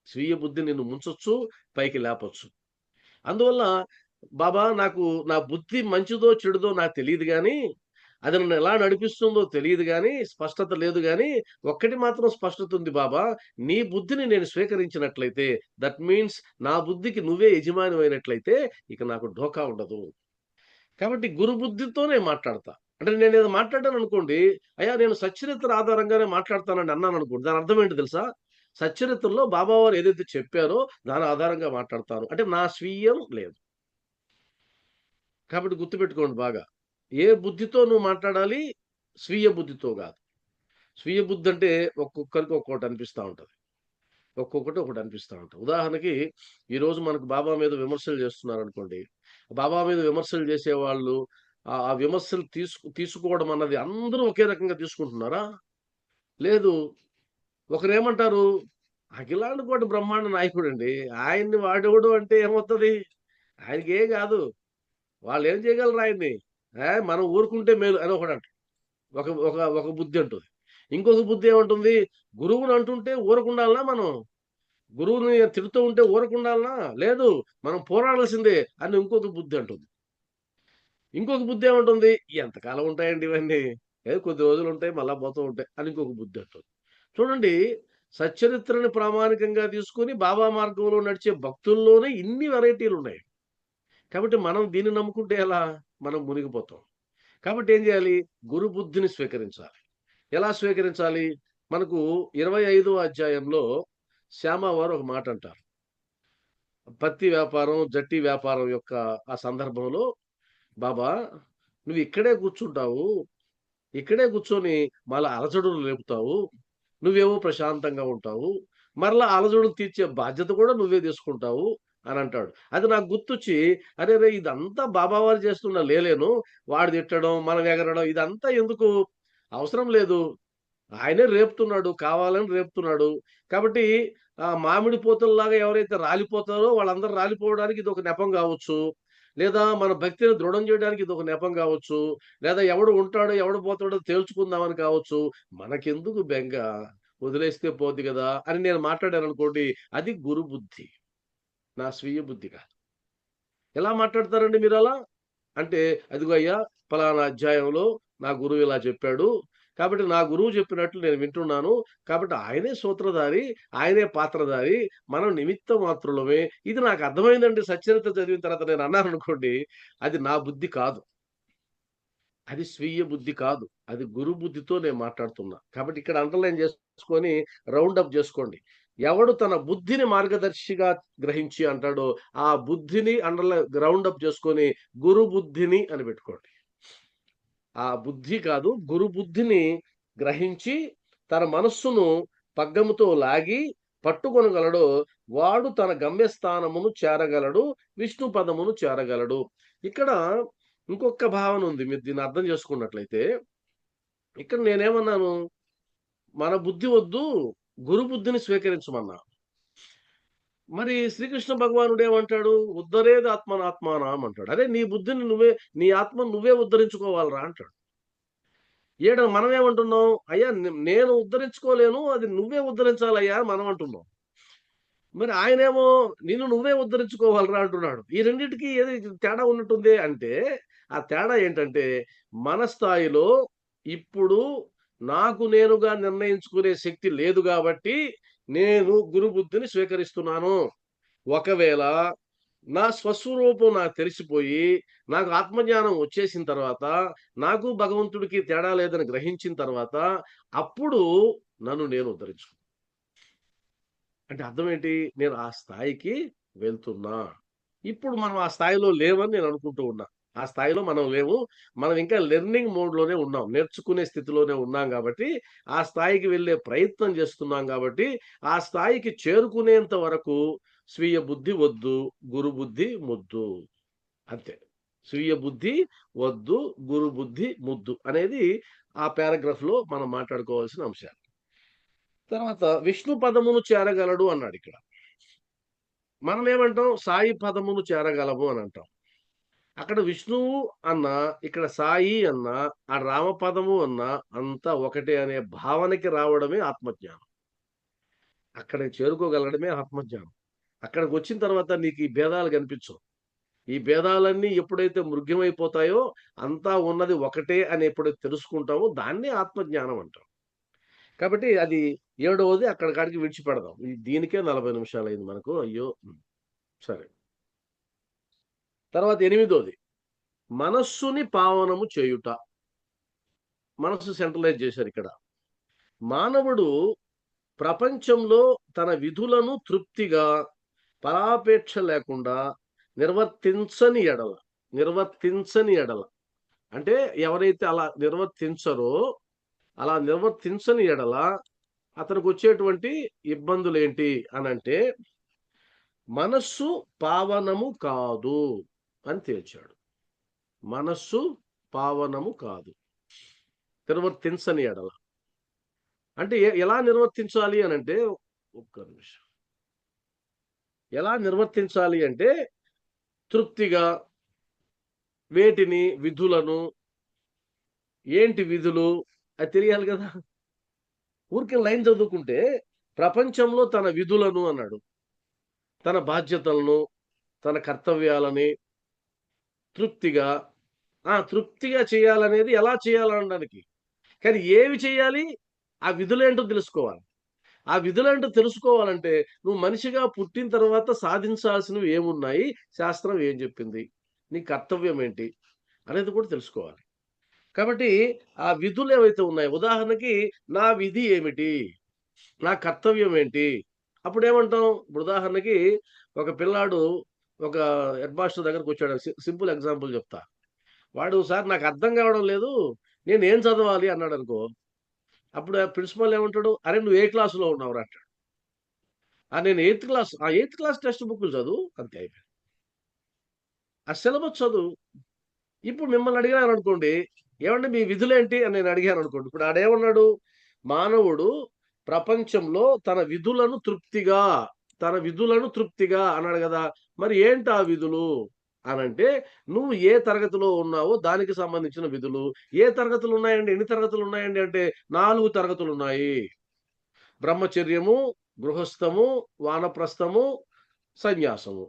స్వీయ బుద్ధి నిన్ను ముంచొచ్చు, పైకి లేపొచ్చు. అందువల్ల బాబా నాకు నా బుద్ధి మంచిదో, చెడుదో నాకు తెలీదు గానీ, అది నన్ను ఎలా నడిపిస్తుందో తెలీదు గానీ, స్పష్టత లేదు గానీ, ఒక్కటి మాత్రం స్పష్టత ఉంది బాబా. నీ బుద్ధిని నేను స్వీకరించినట్లయితే, దట్ మీన్స్ నా బుద్ధికి నువ్వే యజమానివైనట్లయితే, ఇక నాకు ఢోకా ఉండదు. కాబట్టి గురు బుద్ధితోనే మాట్లాడతా. అంటే నేనేదో మాట్లాడాననుకోండి, అయ్యా! నేను సచ్చరిత్ర ఆధారంగానే మాట్లాడతానని అన్నాననుకోండి, దాని అర్థం ఏంటో తెలుసా? సచ్చరిత్రలో బాబావారు ఏదైతే చెప్పారో దాని ఆధారంగా మాట్లాడతాను. అంటే నా స్వీయం లేదు. కాబట్టి గుర్తుపెట్టుకోండి బాగా. ఏ బుద్ధితో నువ్వు మాట్లాడాలి? స్వీయ బుద్ధితో గాదు. స్వీయ బుద్ధి అంటే ఒక్కొక్కరికి ఒక్కోటి అనిపిస్తా ఉంటది. ఒక్కొక్కటి ఒకటి అనిపిస్తా ఉంటది. ఉదాహరణకి ఈరోజు మనకు బాబా మీద విమర్శలు చేస్తున్నారనుకోండి. బాబా మీద విమర్శలు చేసేవాళ్ళు ఆ విమర్శలు తీసుకోవడం అన్నది అందరూ ఒకే రకంగా తీసుకుంటున్నారా? లేదు. ఒకరేమంటారు, అఖిలాండ కోటి బ్రహ్మాండ నాయకుడండి. ఆయన్ని వాడెవడు అంటే ఏమవుతది? ఆయనకేం గాదు. వాళ్ళేం చేయగలరు ఆయన్ని? మనం ఊరుకుంటే మేలు అని ఒకడంటాడు. ఒక ఒక ఒక బుద్ధి అంటది. ఇంకొక బుద్ధి ఏమంటుంది? గురువుని అంటుంటే ఊరకుండాలనా మనం? గురువుని తిడుతూ ఉంటే ఊరకుండాలనా? లేదు. మనం పోరాడాల్సిందే అని ఇంకొక బుద్ధి అంటుంది. ఇంకొక బుద్ధి ఏమంటుంది? ఎంతకాలం ఉంటాయండి ఇవన్నీ. ఏదో కొద్ది రోజులుంటాయి మళ్ళా పోతూ ఉంటాయి అని ఇంకొక బుద్ధి అంటుంది. చూడండి సచ్చరిత్రని ప్రామాణికంగా తీసుకొని బాబా మార్గంలో నడిచే భక్తుల్లోనే ఇన్ని వెరైటీలున్నాయి. కాబట్టి మనం దీన్ని నమ్ముకుంటే ఎలా? మనం మునిగిపోతాం. కాబట్టి ఏం జేయాలి? గురు బుద్ధిని స్వీకరించాలి. ఎలా స్వీకరించాలి? మనకు 25వ అధ్యాయంలో శ్యామ వారు ఒక మాటంటారు. పత్తి వ్యాపారం, జట్టి వ్యాపారం యొక్క ఆ సందర్భంలో, "బాబా నువ్వు ఇక్కడే కూర్చుంటావు. ఇక్కడే కూర్చొని మళ్ళా అలజడులు రేపుతావు. నువ్వేమో ప్రశాంతంగా ఉంటావు. మరలా అలజడులు తీర్చే బాధ్యత కూడా నువ్వే తీసుకుంటావు" అనంటాడు. అది నాకు గుర్తొచ్చి, అరెరే! ఇదంతా బాబా వారు చేస్తున్న లీలేను. వాడు తిట్టడం, మనం ఎగరడం ఇదంతా ఎందుకు? అవసరం లేదు. ఆయనే రేపుతున్నాడు. కావాలని రేపుతున్నాడు. కాబట్టి మామిడి పూతల్లాగా ఎవరైతే రాలిపోతారో వాళ్ళందరూ రాలిపోవడానికి ఇదొక నెపం గావచ్చు. లేదా మన భక్తిని దృఢం జేయడానికి ఇదొక నెపం గావచ్చు. లేదా ఎవడు ఉంటాడో, ఎవడు పోతాడో తేల్చుకుందామని కావచ్చు. మనకెందుకు బెంగ? వదిలేస్తే పోద్ది గదా! అని నేను మాట్లాడాననుకోండి, అది గురు బుద్ధి. నా స్వీయ బుద్ధి కాదు. ఎలా మాట్లాడతారండి మీరలా? అంటే, "అదిగో అయ్యా! పలానా అధ్యాయంలో నా గురువు ఇలా చెప్పాడు. కాబట్టి నా గురువు చెప్పినట్లు నేను వింటున్నాను. కాబట్టి ఆయనే సూత్రధారి, ఆయనే పాత్రధారి. మనం నిమిత్త మాత్రులమే." ఇది నాకు అర్థమైందండి సచ్చరిత్ర చదివిన తర్వాత నేను అన్నాననుకోండి, అది నా బుద్ధి కాదు. అది స్వీయ బుద్ధి కాదు. అది గురు బుద్ధితో నేను మాట్లాడుతున్నా. కాబట్టి ఇక్కడ అండర్‌లైన్ చేసుకొని రౌండ్ అప్ జేసుకోండి. ఎవడు తన బుద్ధిని మార్గదర్శిగా గ్రహించి అంటాడో, ఆ బుద్ధిని రౌండ్ అప్ చేసుకొని గురు బుద్ధిని అని పెట్టుకోండి. ఆ బుద్ధి కాదు, గురు బుద్ధిని గ్రహించి తన మనస్సును పగ్గముతో లాగి పట్టుకొనగలడో, వాడు తన గమ్యస్థానమును చేరగలడు. విష్ణు పదమును చేరగలడు. ఇక్కడ ఇంకొక భావన ఉంది. మీరు దీన్ని అర్థం చేసుకున్నట్లయితే, ఇక్కడ నేనేమన్నాను, మన బుద్ధి వద్దు, గురు బుద్ధిని స్వీకరించమన్నా. మరి శ్రీకృష్ణ భగవానుడు ఏమంటాడు? "ఉద్ధరేది ఆత్మనాత్మానం" అంటాడు. అరే నీ బుద్ధిని నువ్వే, నీ ఆత్మను నువ్వే ఉద్ధరించుకోవాలిరా అంటాడు. ఈడ మనమేమంటున్నాం? అయ్యా నేను ఉద్ధరించుకోలేను. అది నువ్వే ఉద్ధరించాలయ్యా అని మనం అంటున్నాం. మరి ఆయనేమో నిన్ను నువ్వే ఉద్ధరించుకోవాలిరా అంటున్నాడు. ఈ రెండిటికి ఏది తేడా ఉన్నట్టుందే అంటే, ఆ తేడా ఏంటంటే, మన స్థాయిలో ఇప్పుడు నాకు నేనుగా నిర్ణయించుకునే శక్తి లేదు గాబట్టి, నేను గురు బుద్ధిని స్వీకరిస్తున్నాను. ఒకవేళ నా స్వస్వరూపం నాకు తెలిసిపోయి, నాకు ఆత్మజ్ఞానం వచ్చేసిన తర్వాత, నాకు భగవంతుడికి తేడా లేదని గ్రహించిన తర్వాత, అప్పుడు నన్ను నేను ఉద్ధరించుకుంటా. అంటే అర్థం ఏంటి? నేను ఆ స్థాయికి వెళ్తున్నా. ఇప్పుడు మనం ఆ స్థాయిలో లేవని నేను అనుకుంటూ ఉన్నా. ఆ స్థాయిలో మనం లేము. మనం ఇంకా లెర్నింగ్ మోడ్‌లోనే ఉన్నాం. నేర్చుకునే స్థితిలోనే ఉన్నాం గాబట్టి, ఆ స్థాయికి వెళ్ళే ప్రయత్నం చేస్తున్నాం గాబట్టి, ఆ స్థాయికి చేరుకునేంత వరకు స్వీయ బుద్ధి వద్దు, గురు బుద్ధి ముద్దు. అంతే. స్వీయ బుద్ధి వద్దు, గురు బుద్ధి ముద్దు అనేది ఆ పారాగ్రాఫ్‌లో మనం మాట్లాడుకోవాల్సిన అంశాలు. తర్వాత విష్ణు పదమును చేరగలడు అన్నాడిక్కడ. మనమేమంటాం సాయి పదమును చేరగలము అని అంటాం. అక్కడ విష్ణువు అన్నా, ఇక్కడ సాయి అన్నా, ఆ రామపదము అన్నా అంతా ఒకటే అనే భావనకి రావడమే ఆత్మజ్ఞానం. అక్కడికి చేరుకోగలగడమే ఆత్మజ్ఞానం. అక్కడికొచ్చిన తర్వాత నీకు ఈ భేదాలు కనిపించవు. ఈ భేదాలన్నీ ఎప్పుడైతే మృగ్యమైపోతాయో, అంతా ఉన్నది ఒకటే అని ఎప్పుడైతే తెలుసుకుంటామో దాన్నే ఆత్మజ్ఞానం అంటాం. కాబట్టి అది ఏడవది అక్కడి కాడికి విడిచిపెడదాం. దీనికే 40 నిమిషాలయింది మనకు. అయ్యో! సరే. తర్వాత ఎనిమిదోది. మనస్సుని పావనము చేయుట. మనస్సు సెంట్రలైజ్ చేశారిక్కడ. మానవుడు ప్రపంచంలో తన విధులను తృప్తిగా, ఫలాపేక్ష లేకుండా నిర్వర్తించని ఎడల, నిర్వర్తించని ఎడల అంటే ఎవరైతే అలా నిర్వర్తించరో, అలా నిర్వర్తించని ఎడల అతనికొచ్చేటువంటి ఇబ్బందులేంటి అనంటే, మనస్సు పావనము కాదు అని తేల్చాడు. మనస్సు పావనము కాదు. నిర్వర్తించని ఎడల. అంటే ఎలా నిర్వర్తించాలి అనంటే, ఒక్క నిమిషం. ఎలా నిర్వర్తించాలి అంటే, తృప్తిగా వేటిని, విధులను, ఏంటి విధులు అది తెలియాలి గదా! ఊరికే లైన్ చదువుకుంటే, ప్రపంచంలో తన విధులను అన్నాడు. తన బాధ్యతలను, తన కర్తవ్యాలని తృప్తిగా తృప్తిగా చేయాలనేది ఎలా చేయాలనడానికి. కానీ ఏవి చేయాలి? ఆ విధులేంటో తెలుసుకోవాలి. ఆ విధులేంటో తెలుసుకోవాలంటే, నువ్వు మనిషిగా పుట్టిన తర్వాత సాధించాల్సినవి ఏమున్నాయి? శాస్త్రం ఏం జెప్పింది? నీ కర్తవ్యం ఏంటి? అనేది కూడా తెలుసుకోవాలి. కాబట్టి ఆ విధులేవైతే ఉన్నాయో ఉదాహరణకి నా విధి ఏమిటి? నా కర్తవ్యం ఏంటి? అప్పుడేమంటాం? ఇప్పుడు ఉదాహరణకి ఒక పిల్లాడు ఒక హెడ్ మాస్టర్ దగ్గరకొచ్చాడు. సింపుల్ ఎగ్జాంపుల్ చెప్తా. వాడు సార్ నాకు అర్థం కావడం లేదు. నేనేం చదవాలి అన్నాడనుకో. అప్పుడు ఆ ప్రిన్సిపల్ ఏమంటాడు? "అరె! నువ్వు ఏ క్లాస్‌లో ఉన్నావురా" అంటాడు. నేను eighth class. Eighth class text బుక్‌లు చదువు. అంతే అయిపోయింది. ఆ సిలబస్ చదువు. ఇప్పుడు మిమ్మల్ని అడిగాననుకోండి, "ఏవండీ మీ విధులేంటి?" అని నేను అడిగాననుకోండి. ఇప్పుడు ఆడేమన్నాడు? మానవుడు ప్రపంచంలో తన విధులను తృప్తిగా అన్నాడు గదా! మరి ఏంటా విధులు? అనంటే, నువ్వు ఏ తరగతిలో ఉన్నావో దానికి సంబంధించిన విధులు. ఏ తరగతులున్నాయండి? ఎన్ని తరగతులున్నాయండి అంటే, 4 తరగతులున్నాయి. బ్రహ్మచర్యము, గృహస్థము, వానప్రస్థము, సన్యాసము.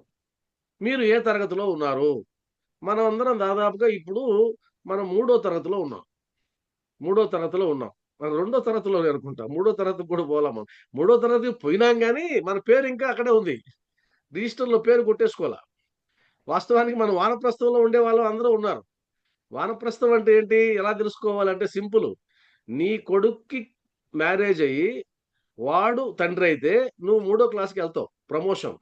మీరు ఏ తరగతిలో ఉన్నారు? మనమందరం దాదాపుగా ఇప్పుడు మనం మూడో తరగతిలో ఉన్నాం. మూడో తరగతిలో ఉన్నాం. మనం రెండో తరగతిలోనే అనుకుంటా. మూడో తరగతికి కూడా పోలా మనం. మూడో తరగతికి పోయినాం గానీ, మన పేరు ఇంకా అక్కడే ఉంది. రిజిస్టర్‌లో పేరు కొట్టేసుకోలా. వాస్తవానికి మనం వానప్రస్థంలో ఉండేవాళ్ళం అందరూ ఉన్నారు. వానప్రస్థం అంటే ఏంటి? ఎలా తెలుసుకోవాలంటే సింపుల్. నీ కొడుక్కి మ్యారేజ్ అయ్యి, వాడు తండ్రయితే, నువ్వు మూడో క్లాస్‌కెళ్తావు. ప్రమోషన్.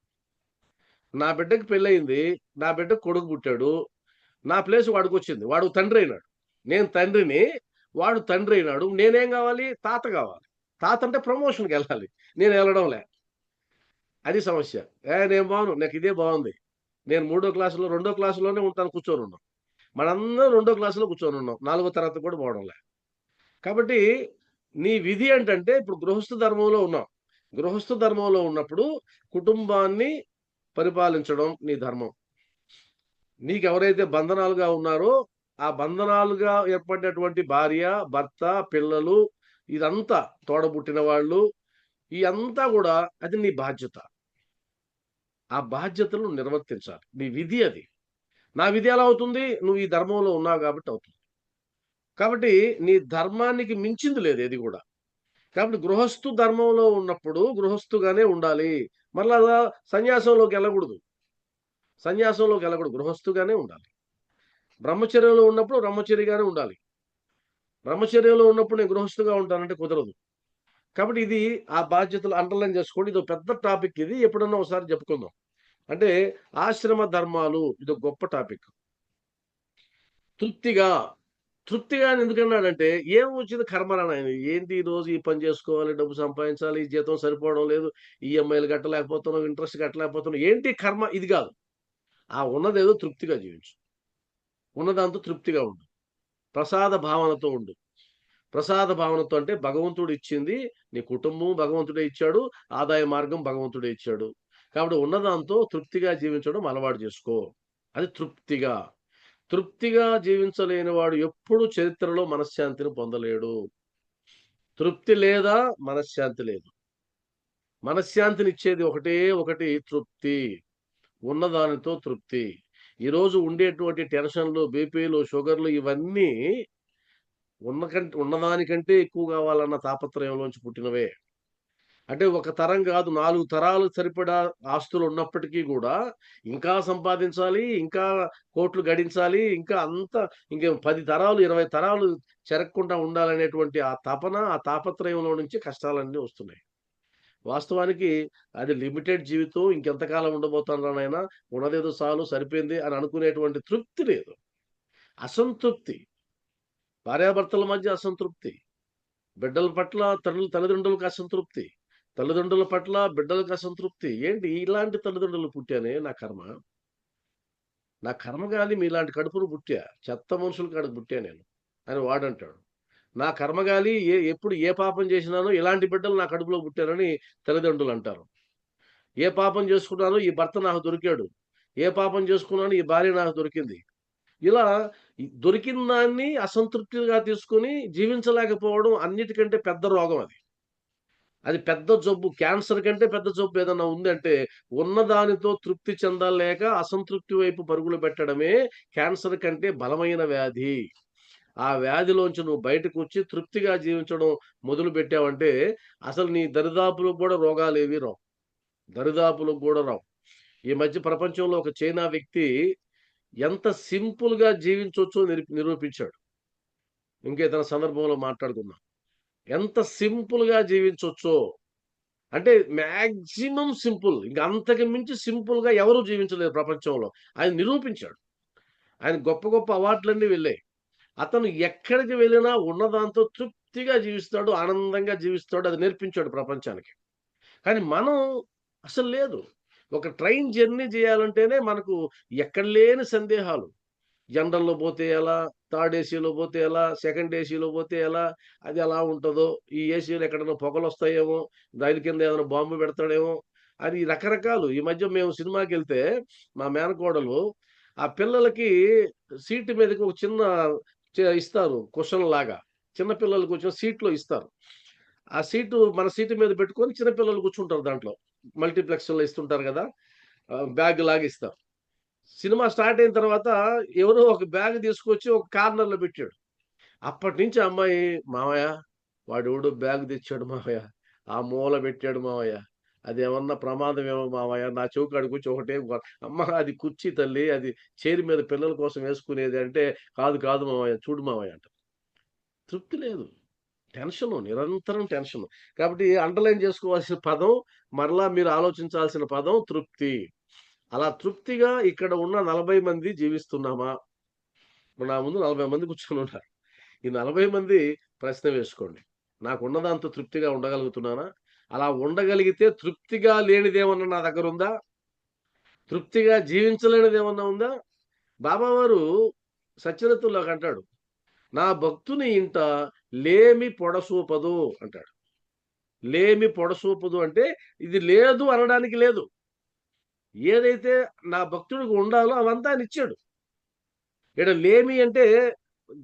నా బిడ్డకి పెళ్లయింది. నా బిడ్డకి కొడుకు పుట్టాడు. నా ప్లేస్ వాడికొచ్చింది. వాడు తండ్రయినాడు. నేను తండ్రిని. వాడు తండ్రయినాడు. నేనేం గావాలి? తాత గావాలి. తాత అంటే ప్రమోషన్‌కెళ్ళాలి. నేనెళ్ళడంలే. అది సమస్య. నేను బాను. నాకిదే బావుంది. నేను మూడో క్లాస్‌లో, రెండో క్లాస్‌లోనే ఉంటాను కూర్చొనున్నా. మనందరం రెండో క్లాస్‌లో కూర్చొని ఉన్నాం. నాలుగో తరగతి కూడా పోవడంలే. కాబట్టి నీ విధి ఏంటంటే ఇప్పుడు గృహస్థ ధర్మంలో ఉన్నాం. గృహస్థ ధర్మంలో ఉన్నప్పుడు కుటుంబాన్ని పరిపాలించడం నీ ధర్మం. నీకెవరైతే బంధనాలుగా ఉన్నారో, ఆ బంధనాలుగా ఏర్పడినటువంటి భార్య, భర్త, పిల్లలు ఇదంతా తోడబుట్టిన వాళ్ళు, ఇయంతా గూడా అది నీ బాధ్యత. ఆ బాధ్యతను నిర్వర్తించాలి. నీ విధి అది. నా విధి ఎలా అవుతుంది? నువ్వు ఈ ధర్మంలో ఉన్నావు గాబట్టి అవుతుంది. కాబట్టి నీ ధర్మానికి మించింది లేదు ఏది గూడా. కాబట్టి గృహస్థు ధర్మంలో ఉన్నప్పుడు గృహస్థుగానే ఉండాలి. మరలా సన్యాసంలోకెళ్ళకూడదు. సన్యాసంలోకెళ్ళకూడదు. గృహస్థుగానే ఉండాలి. బ్రహ్మచర్యంలో ఉన్నప్పుడు బ్రహ్మచర్యగానే ఉండాలి. బ్రహ్మచర్యంలో ఉన్నప్పుడు నేను గృహస్థుగా ఉంటానంటే కుదరదు. కాబట్టి ఇది ఆ బాధ్యతలు అండర్‌లైన్ చేసుకోండి. ఇదో పెద్ద టాపిక్ ఇది. ఎప్పుడన్నా ఒకసారి చెప్పుకుందాం. అంటే ఆశ్రమ ధర్మాలు ఇదో గొప్ప టాపిక్. తృప్తిగా, తృప్తిగా అని ఎందుకన్నాడంటే ఏమొచ్చింది కర్మరా నాయన. ఏంటి ఈ రోజు ఈ పని చేసుకోవాలి, డబ్బు సంపాదించాలి, ఈ జీతం సరిపోవడం లేదు, ఈఎంఐలు కట్టలేకపోతున్నాం, ఇంట్రెస్ట్ కట్టలేకపోతున్నాం. ఏంటి కర్మ ఇది గాదు. ఆ ఉన్నదేదో తృప్తిగా జీవించు. ఉన్నదాంతో తృప్తిగా ఉండు. ప్రసాద భావనతో ఉండు. ప్రసాద భావనతో అంటే భగవంతుడు ఇచ్చింది నీ కుటుంబం భగవంతుడే ఇచ్చాడు. ఆదాయ మార్గం భగవంతుడే ఇచ్చాడు. కాబట్టి ఉన్నదాంతో తృప్తిగా జీవించడం అలవాటు చేసుకో. అది తృప్తిగా. తృప్తిగా జీవించలేని వాడు ఎప్పుడు చరిత్రలో మనశ్శాంతిని పొందలేడు. తృప్తి లేదా మనశ్శాంతి లేదు. మనశ్శాంతినిచ్చేది ఒకటే ఒకటి తృప్తి. ఉన్నదానితో తృప్తి. ఈరోజు ఉండేటువంటి టెన్షన్‌లు, బీపీలు, షుగర్‌లు ఇవన్నీ ఉన్నదానికంటే ఎక్కువ గావాలన్న తాపత్రయంలోంచి పుట్టినవే. అంటే ఒక తరం గాదు 4 తరాలకు సరిపడా ఆస్తులున్నప్పటికీ గూడా, ఇంకా సంపాదించాలి, ఇంకా కోట్లు గడించాలి, ఇంకా అంతా ఇంక 10 తరాలు, 20 తరాలు చెరగకుండా ఉండాలనేటువంటి ఆ తపన, ఆ తాపత్రయంలో నుంచి కష్టాలన్నీ వస్తున్నాయి. వాస్తవానికి అది లిమిటెడ్ జీవితం ఇంకెంతకాలం ఉండబోతానురా నాయనా! ఉన్నదేదో చాలు సరిపోయింది అని అనుకునేటువంటి తృప్తి లేదు. అసంతృప్తి. భార్యాభర్తల మధ్య అసంతృప్తి. బిడ్డల పట్ల తల్లిదండ్రులకు అసంతృప్తి. తల్లిదండ్రుల పట్ల బిడ్డలకు అసంతృప్తి. ఏంటి ఇలాంటి తల్లిదండ్రులు పుట్టానే నా కర్మ. నా కర్మగాలి మీలాంటి కడుపున పుట్టా. చెత్త మనుషుల కాడకి పుట్టా నేను అని వాడంటాడు. నా కర్మగాలి ఎప్పుడు ఏ పాపం చేసినానో ఇలాంటి బిడ్డలు నా కడుపులో పుట్టారని తల్లిదండ్రులంటారు. ఏ పాపం చేసుకున్నానో ఈ భర్త నాకు దొరికాడు. ఏ పాపం చేసుకున్నానో ఈ భార్య నాకు దొరికింది. ఇలా దొరికిన దాన్ని అసంతృప్తిగా తీసుకొని జీవించలేకపోవడం అన్నిటికంటే పెద్ద రోగం అది. అది పెద్ద జబ్బు. క్యాన్సర్ కంటే పెద్ద జబ్బు ఏదన్నా ఉందంటే, ఉన్నదానితో తృప్తి చెందలేక అసంతృప్తి వైపు పరుగులు పెట్టడమే క్యాన్సర్ కంటే బలమైన వ్యాధి. ఆ వ్యాధిలోంచి నువ్వు బయటకొచ్చి తృప్తిగా జీవించడం మొదలుపెట్టావంటే, అసలు నీ దరిదాపులకు గూడా రోగాలేవి రావు. దరిదాపులకు గూడా రావు. ఈ మధ్య ప్రపంచంలో ఒక చైనా వ్యక్తి ఎంత సింపుల్‌గా జీవించొచ్చో నిరూపించాడు. ఇంకేదైనా సందర్భంలో మాట్లాడుకుందాం. ఎంత సింపుల్‌గా జీవించొచ్చో అంటే మాక్సిమం సింపుల్. ఇంక అంతకు మించి సింపుల్‌గా ఎవరు జీవించలేరు ప్రపంచంలో. ఆయన నిరూపించాడు. ఆయన గొప్ప గొప్ప అవార్డులన్నీ వెళ్ళాయి. అతను ఎక్కడికి వెళ్ళినా ఉన్నదాంతో తృప్తిగా జీవిస్తాడు. ఆనందంగా జీవిస్తాడు. అది నేర్పించాడు ప్రపంచానికి. కానీ మనం అసలు లేదు. ఒక ట్రైన్ జర్నీ చేయాలంటేనే మనకు ఎక్కడ లేని సందేహాలు. జనరల్‌లో పోతే ఎలా? థర్డ్ ఏసీలో పోతే ఎలా? సెకండ్ ఏసీలో పోతే ఎలా? అది ఎలా ఉంటదో? ఈ ఏసీలో ఎక్కడన్నా పొగలొస్తాయేమో? రైలు కింద ఏదైనా బాంబు పెడతాడేమో? అని రకరకాలు. ఈ మధ్య మేము సినిమాకెళ్తే మా మేనకోడలు ఆ పిల్లలకి సీటు మీదకి ఒక చిన్న ఇస్తారు కుషన్‌లాగా. చిన్న పిల్లలు కూర్చొని సీట్‌లో ఇస్తారు. ఆ సీటు మన సీటు మీద పెట్టుకొని చిన్న పిల్లలు కూర్చుంటారు దాంట్లో. మల్టీప్లెక్స్‌లో ఇస్తుంటారు గదా! బ్యాగ్‌లాగా ఇస్తారు. సినిమా స్టార్ట్ అయిన తర్వాత ఎవరో ఒక బ్యాగ్ తీసుకొచ్చి ఒక కార్నర్‌లో పెట్టాడు. అప్పటినుంచి ఆ అమ్మాయి "మావయ్య వాడెవడో బ్యాగ్ తెచ్చాడు మావయ్య. ఆ మూల పెట్టాడు మావయ్య. అదేమన్నా ప్రమాదమేమో మావయ్య" నా చెవి కాడికొచ్చి ఒకటే "అమ్మ అది కుర్చీ తల్లి. అది చైర్ మీద పిల్లల కోసం వేసుకునేది" అంటే "కాదు కాదు మావయ్య చూడు మావయ్య" అంటది. తృప్తి లేదు. టెన్షను. నిరంతరం టెన్షను. కాబట్టి అండర్‌లైన్ చేసుకోవాల్సిన పదం మరలా మీరు ఆలోచించాల్సిన పదం తృప్తి. అలా తృప్తిగా ఇక్కడ ఉన్న 40 మంది జీవిస్తున్నామా? ఇప్పుడు నా ముందు 40 మంది కూర్చొనున్నారు. ఈ 40 మంది ప్రశ్న వేసుకోండి. నాకున్న దాంతో తృప్తిగా ఉండగలుగుతున్నానా? అలా ఉండగలిగితే తృప్తిగా లేనిదేమన్నా నా దగ్గరుందా? తృప్తిగా జీవించలేనిదేమన్నా ఉందా? బాబా వారు సత్యరతుల్లాగా అంటాడు, నా భక్తుని ఇంట లేమి పొడసూపదు అంటాడు. లేమి పొడసూపదు అంటే ఇది లేదు అనడానికి లేదు. ఏదైతే నా భక్తుడికి ఉండాలో అవంతా ఆయన ఇచ్చాడు. ఈడ లేమి అంటే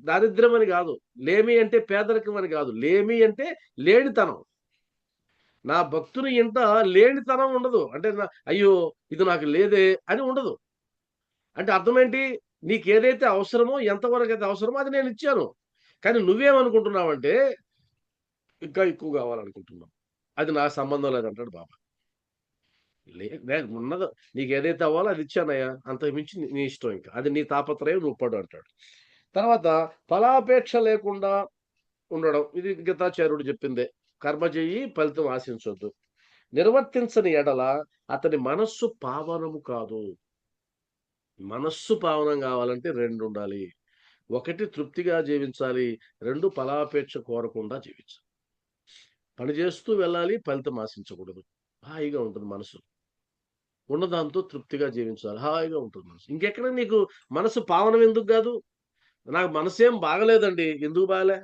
దారిద్ర్యం అని గాదు. లేమి అంటే పేదరికం అని గాదు. లేమి అంటే లేనితనం. నా భక్తుని ఇంట లేనితనం ఉండదు. అంటే అయ్యో! ఇది నాకు లేదే అని ఉండదు. అంటే అర్థమేంటి? నీకేదైతే అవసరమో, ఎంతవరకైతే అవసరమో అది నేనిచ్చాను. కానీ నువ్వేమనుకుంటున్నావంటే, ఇంకా ఎక్కువ గావాలనుకుంటున్నావు. అది నాకు సంబంధం లేదంటాడు బాబా. ఉన్నది నీకేదైతే అవ్వాలో అది ఇచ్చానయ్యా. అంతకు మించి నీ నీ ఇష్టం ఇంక. అది నీ తాపత్రయం నువ్వు పడు అంటాడు. తర్వాత ఫలాపేక్ష లేకుండా ఉండడం. ఇది గీతాచార్యుడు చెప్పిందే. కర్మ చెయ్యి, ఫలితం ఆశించొద్దు. నిర్వర్తించని ఎడల అతని మనస్సు పావనము కాదు. మనస్సు పావనం గావాలంటే 2 ఉండాలి. 1 తృప్తిగా జీవించాలి. 2 ఫలాపేక్ష కోరకుండా జీవించాలి. పని చేస్తూ వెళ్ళాలి. ఫలితం ఆశించకూడదు. హాయిగా ఉంటుంది మనసు. ఉన్నదాంతో తృప్తిగా జీవించాలి. హాయిగా ఉంటుంది మనసు. ఇంకెక్కడ నీకు మనసు పావనం ఎందుకు గాదు? నాకు మనసేం బాగలేదండి. ఎందుకు బాలే?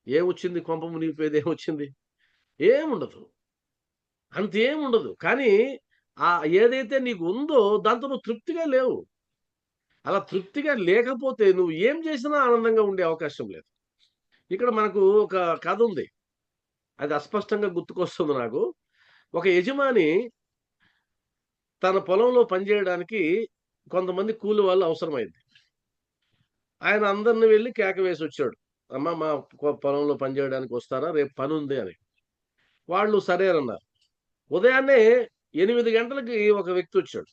ఏమొచ్చింది? కొంప మునిగిపోయేది ఏమొచ్చింది? ఏముండదు. అంతేముండదు. కానీ ఏదైతే నీకు ఉందో దాంతో నువ్వు తృప్తిగా లేవు. అలా తృప్తిగా లేకపోతే నువ్వు ఏం చేసినా ఆనందంగా ఉండే అవకాశం లేదు. ఇక్కడ మనకు ఒక కథుంది. అది అస్పష్టంగా గుర్తుకొస్తుంది నాకు. ఒక యజమాని తన పొలంలో పనిచేయడానికి కొంతమంది కూలి వాళ్ళు అవసరమైంది. ఆయన అందరిని వెళ్లి కేక వేసొచ్చాడు. అమ్మ మా పొలంలో పనిచేయడానికి వస్తారా? రేపు పనుంది అని. వాళ్ళు సరేనన్నారు. ఉదయాన్నే 8 గంటలకి ఒక వ్యక్తొచ్చాడు.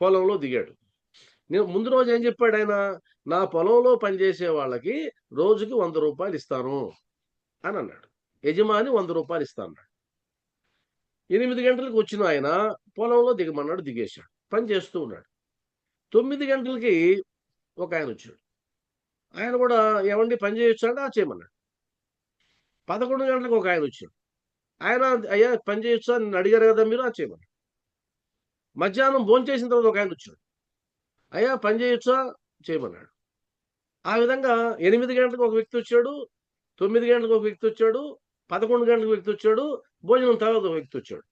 పొలంలో దిగాడు. ముందు రోజు ఏం చెప్పాడాయన? నా పొలంలో పనిచేసే వాళ్ళకి రోజుకి రూ. 100 ఇస్తాను అనన్నాడు. యజమాని రూ. 100 ఇస్తా అన్నాడు. 8 గంటలకు వచ్చిన ఆయన పొలంలో దిగమన్నాడు. దిగేశాడు. పని చేస్తూ ఉన్నాడు. 9 గంటలకి ఒకాయనొచ్చాడు. ఆయన గూడా ఏవండీ పని చేయొచ్చా అంటే, ఆ! చేయమన్నాడు. 11 గంటలకు ఒకాయనొచ్చాడు. ఆయన అయ్యా పని చేయొచ్చా? నన్నడిగారు గదా మీరు. ఆ! చేయమన్నాడు. మధ్యాహ్నం భోంచేసిన తర్వాత ఒకాయనొచ్చాడు. అయ్యా పని చేయొచ్చా? చేయమన్నాడు. ఆ విధంగా 8 గంటలకు ఒక వ్యక్తొచ్చాడు. 9 గంటలకు ఒక వ్యక్తొచ్చాడు. 11 గంటలకు వ్యక్తొచ్చాడు. భోజనం తర్వాత ఒక వ్యక్తొచ్చాడు.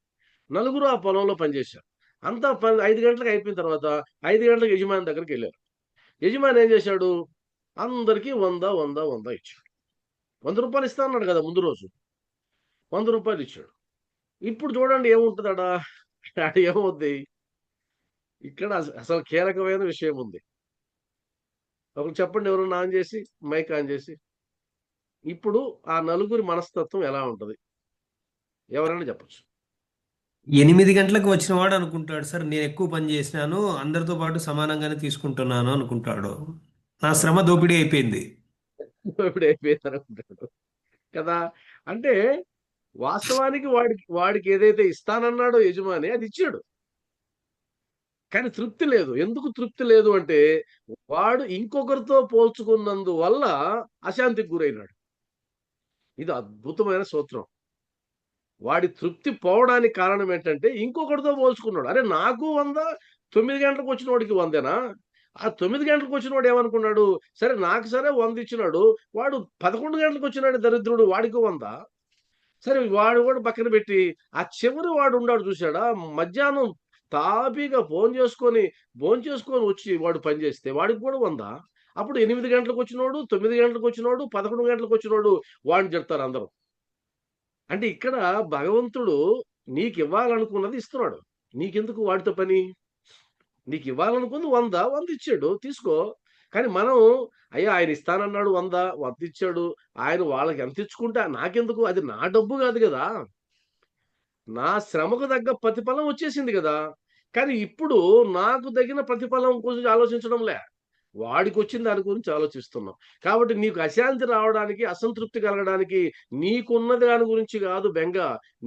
నలుగురు ఆ పొలంలో పనిచేశారు. అంతా 5 గంటలకు అయిపోయిన తర్వాత 5 గంటలకు యజమాని దగ్గరికెళ్లారు. యజమాని ఏం చేశాడు? అందరికి 100, 100, 100 ఇచ్చాడు. రూ. 100 ఇస్తా అన్నాడు కదా! ముందు రోజు. రూ. 100 ఇచ్చాడు. ఇప్పుడు చూడండి ఏముంటదాడ? ఆడ ఏమవుద్ది? ఇక్కడ అసలు కీలకమైన విషయం ఉంది. ఒకళ్ళు చెప్పండి ఎవరన్నా ఆన్ చేసి, మైక్ ఆన్ చేసి. ఇప్పుడు ఆ నలుగురి మనస్తత్వం ఎలా ఉంటది? ఎవరైనా చెప్పొచ్చు. 8 గంటలకు వచ్చిన వాడు అనుకుంటాడు సార్ నేను ఎక్కువ పని చేసినాను అందరితో పాటు సమానంగానే తీసుకుంటున్నాను అనుకుంటాడు. నా ఆ! శ్రమ దోపిడీ అయిపోయింది. ఇప్పుడైపోయిందనుకుంటాడు. కదా! అంటే వాస్తవానికి వాడికి ఏదైతే ఇస్తానన్నాడో యజమాని అది ఇచ్చాడు. కానీ తృప్తి లేదు. ఎందుకు తృప్తి లేదు అంటే, వాడు ఇంకొకరితో పోల్చుకున్నందువల్ల అశాంతికి గురైనాడు. ఇది అద్భుతమైన సూత్రం. వాడి తృప్తి పోవడానికి కారణం ఏంటంటే, ఇంకొకడితో పోల్చుకున్నాడు. అరె! నాకు 100 9 గంటలకొచ్చినోడికి 100 ఆ 9 గంటలకొచ్చినోడు ఏమనుకున్నాడు, సరే నాకు సరే 100 ఇచ్చినాడు. వాడు 11 గంటలకొచ్చినాడు దరిద్రుడు వాడికి 100 సరే వాడు కూడా పక్కన పెట్టి, ఆ చివరి వాడుండాడు చూసాడా? మధ్యాహ్నం తాపీగా భోంచేసుకొని వచ్చి వాడు పని చేస్తే వాడికి కూడా 100 అప్పుడు 8 గంటలకొచ్చినోడు, 9 గంటలకొచ్చినోడు, 11 గంటలకొచ్చినోడు వాడిని చెప్తారు అందరూ. అంటే ఇక్కడ భగవంతుడు నీకివ్వాలనుకున్నది ఇస్తున్నాడు. నీకెందుకు వాడితో పని? నీకివ్వాలనుకుంది 100, 100 ఇచ్చాడు తీసుకో. కానీ మనం అయ్యా! ఆయన ఇస్తానన్నాడు 100 ఇచ్చాడు. ఆయన వాళ్ళకి ఎంత ఇచ్చుకుంటే నాకెందుకు? అది నా డబ్బు గాదు గదా! నా శ్రమకు తగ్గ ప్రతిఫలం వచ్చేసింది గదా! కానీ ఇప్పుడు నాకు తగిన ప్రతిఫలం గురించి ఆలోచించడంలే. వాడికొచ్చిన దాని గురించి ఆలోచిస్తున్నాం. కాబట్టి నీకు అశాంతి రావడానికి, అసంతృప్తి కలగడానికి నీకున్న దాని గురించి గాదు బెంగ.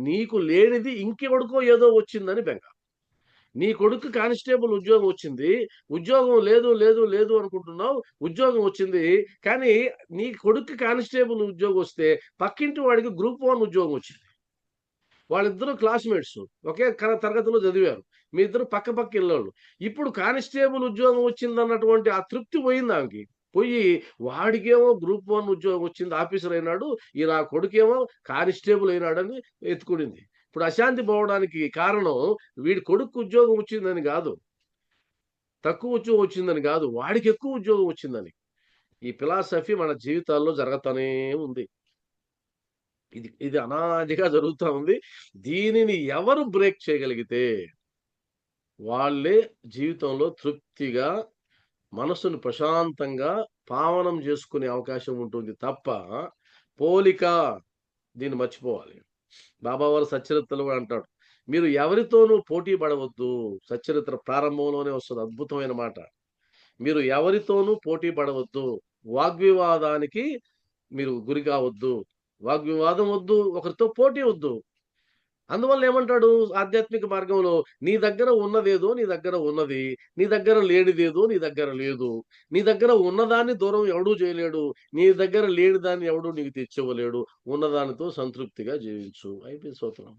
నీకు లేనిది ఇంకెవడికో ఏదో వచ్చిందని బెంగ. నీ కొడుక్కి కానిస్టేబుల్ ఉద్యోగం వచ్చింది. ఉద్యోగం లేదు, లేదు, లేదు అనుకుంటున్నావు. ఉద్యోగం వచ్చింది. కానీ నీ కొడుక్కి కానిస్టేబుల్ ఉద్యోగం వస్తే పక్కింటి వాడికి గ్రూప్ 1 ఉద్యోగం వచ్చింది. వాళ్ళిద్దరూ క్లాస్‌మేట్స్. ఒకే తరగతిలో చదివారు. మీ ఇద్దరు పక్క పక్క ఇల్లోళ్ళు. ఇప్పుడు కానిస్టేబుల్ ఉద్యోగం వచ్చిందన్నటువంటి ఆ తృప్తి పోయిందామెకి. పోయి వాడికేమో గ్రూప్ 1 ఉద్యోగం వచ్చింది, ఆఫీసర్ అయినాడు. ఈ నా కొడుకేమో కానిస్టేబుల్ అయినాడని ఎత్తుకునింది. ఇప్పుడు అశాంతి పోవడానికి కారణం వీడి కొడుక్కి ఉద్యోగం వచ్చిందని గాదు. తక్కువ ఉద్యోగం వచ్చిందని గాదు. వాడికి ఎక్కువ ఉద్యోగం వచ్చిందని. ఈ ఫిలాసఫీ మన జీవితాల్లో జరగతానే ఉంది. ఇది ఇది అనాదిగా జరుగుతా ఉంది. దీనిని ఎవరు బ్రేక్ చేయగలిగితే వాళ్ళే జీవితంలో తృప్తిగా, మనసును ప్రశాంతంగా పావనం చేసుకునే అవకాశం ఉంటుంది తప్ప, పోలిక దీన్ని మర్చిపోవాలి. బాబావారు సచ్చరిత్రలో కూడా అంటాడు. మీరు ఎవరితోనూ పోటీ పడవద్దు. సచ్చరిత్ర ప్రారంభంలోనే వస్తది అద్భుతమైన మాట. మీరు ఎవరితోనూ పోటీ పడవద్దు. వాగ్వివాదానికి మీరు గురి కావద్దు. వాగ్వివాదం వద్దు. ఒకరితో పోటీ వద్దు. అందువల్ల ఏమంటాడు ఆధ్యాత్మిక మార్గంలో, నీ దగ్గర ఉన్నదేదో నీ దగ్గర ఉన్నది. నీ దగ్గర లేనిదేదో నీ దగ్గర లేదు. నీ దగ్గర ఉన్నదాన్ని దూరం ఎవడూ చేయలేడు. నీ దగ్గర లేని దాన్ని ఎవడు నీకు తెచ్చివ్వలేడు. ఉన్నదానితో సంతృప్తిగా జీవించు. అయిపోయింది సూత్రం.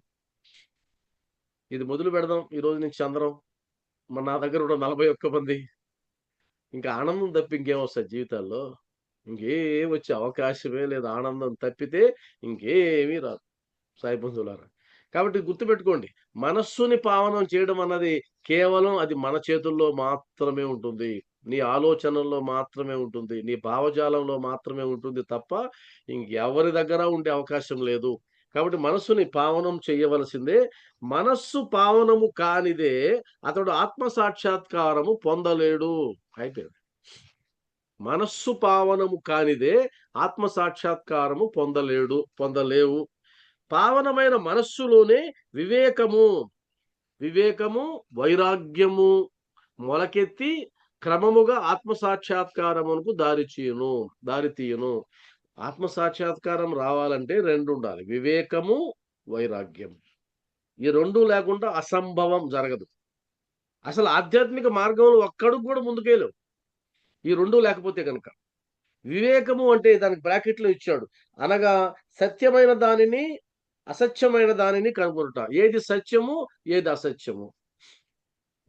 ఇది మొదలు పెడదాం ఈ రోజు నుంచి అందరం. నా దగ్గర ఉన్న 41 మంది. ఇంకా ఆనందం తప్పి ఇంకేమొస్తది జీవితాల్లో? ఇంకేం వచ్చే అవకాశమే లేదు. ఆనందం తప్పితే ఇంకేమీ రాదు. సాయి బంధువులారా. కాబట్టి గుర్తుపెట్టుకోండి. మనస్సుని పావనం చేయడం అన్నది కేవలం అది మన చేతుల్లో మాత్రమే ఉంటుంది. నీ ఆలోచనల్లో మాత్రమే ఉంటుంది. నీ భావజాలంలో మాత్రమే ఉంటుంది తప్ప ఇంకెవరి దగ్గర ఉండే అవకాశం లేదు. కాబట్టి మనస్సుని పావనం చేయవలసిందే. మనస్సు పావనము కానిదే అతడు ఆత్మ సాక్షాత్కారము పొందలేడు. అయిపోయింది. మనస్సు పావనము కానిదే ఆత్మ సాక్షాత్కారము పొందలేవు. పావనమైన మనస్సులోనే వివేకము, వైరాగ్యము మొలకెత్తి క్రమముగా ఆత్మ సాక్షాత్కారమునకు దారితీయును. ఆత్మ సాక్షాత్కారం రావాలంటే 2 ఉండాలి. వివేకము, వైరాగ్యం. ఈ 2 లేకుండా అసంభవం జరగదు. అసలు ఆధ్యాత్మిక మార్గంలో ఒక్కడుగు కూడా ముందుకేయలేవు. ఈ 2 లేకపోతే గనక. వివేకము అంటే దానికి బ్రాకెట్‌లో ఇచ్చాడు. అనగా సత్యమైన దానిని, అసత్యమైన దానిని కనుగొనుట. ఏది సత్యము, ఏది అసత్యము.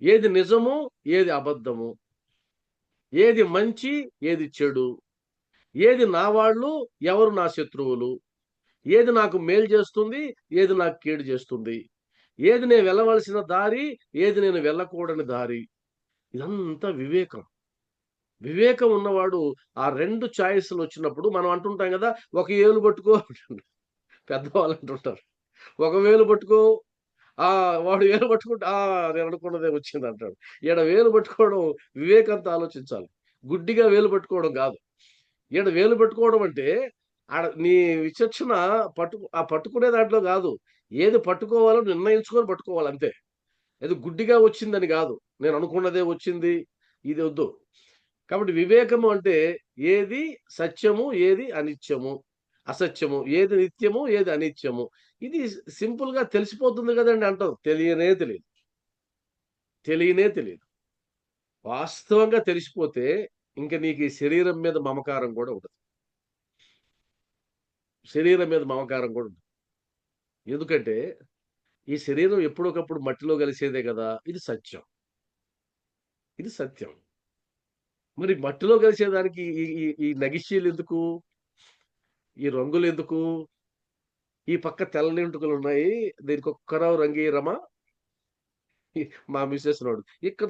ఏది నిజము, ఏది అబద్ధము. ఏది మంచి, ఏది చెడు. ఏది నా వాళ్ళు, ఎవరు నా శత్రువులు. ఏది నాకు మేలు చేస్తుంది, ఏది నాకు కీడు చేస్తుంది. ఏది నేను వెళ్ళవలసిన దారి, ఏది నేను వెళ్ళకూడని దారి. ఇదంతా వివేకం. వివేకం ఉన్నవాడు ఆ 2 చాయిస్‌లు వచ్చినప్పుడు మనం అంటుంటాం గదా! ఒక ఏలు పట్టుకో పెద్దవాళ్ళు అంటుంటారు. ఒక వేలు పట్టుకో వాడు వేలు పట్టుకుంటే నేను అనుకున్నదే వచ్చిందంటాడు. ఈడ వేలు పట్టుకోవడం వివేకంతో ఆలోచించాలి. గుడ్డిగా వేలు పట్టుకోవడం గాదు. ఈడ వేలు పట్టుకోవడం అంటే ఆడ నీ విచక్షణ పట్టుకునే దాంట్లో గాదు. ఏది పట్టుకోవాలో నిర్ణయించుకొని పట్టుకోవాలి అంతే. ఏదో గుడ్డిగా వచ్చిందని గాదు. నేను అనుకున్నదే వచ్చింది. ఇది వద్దు. కాబట్టి వివేకము అంటే ఏది సత్యము, ఏది అనిత్యము, అసత్యము. ఏది నిత్యము, ఏది అనిత్యము. ఇది సింపుల్‌గా తెలిసిపోతుంది గదండీ అంటాం. తెలియనే తెలీదు. వాస్తవంగా తెలిసిపోతే ఇంక నీకు ఈ శరీరం మీద మమకారం గూడా ఉండదు. శరీరం మీద మమకారం గూడా ఉండదు. ఎందుకంటే ఈ శరీరం ఎప్పుడోకప్పుడు మట్టిలో కలిసేదే గదా! ఇది సత్యం. మరి మట్టిలో కలిసేదానికి ఈ ఈ ఈ నగిషీలెందుకు? ఈ రంగులెందుకు? ఈ పక్క తెల్లని ఎంటుకలున్నాయి. దీనికొక్కరావు రంగీయరమా? మా మిసెస్‌నోడు. ఇక్కడ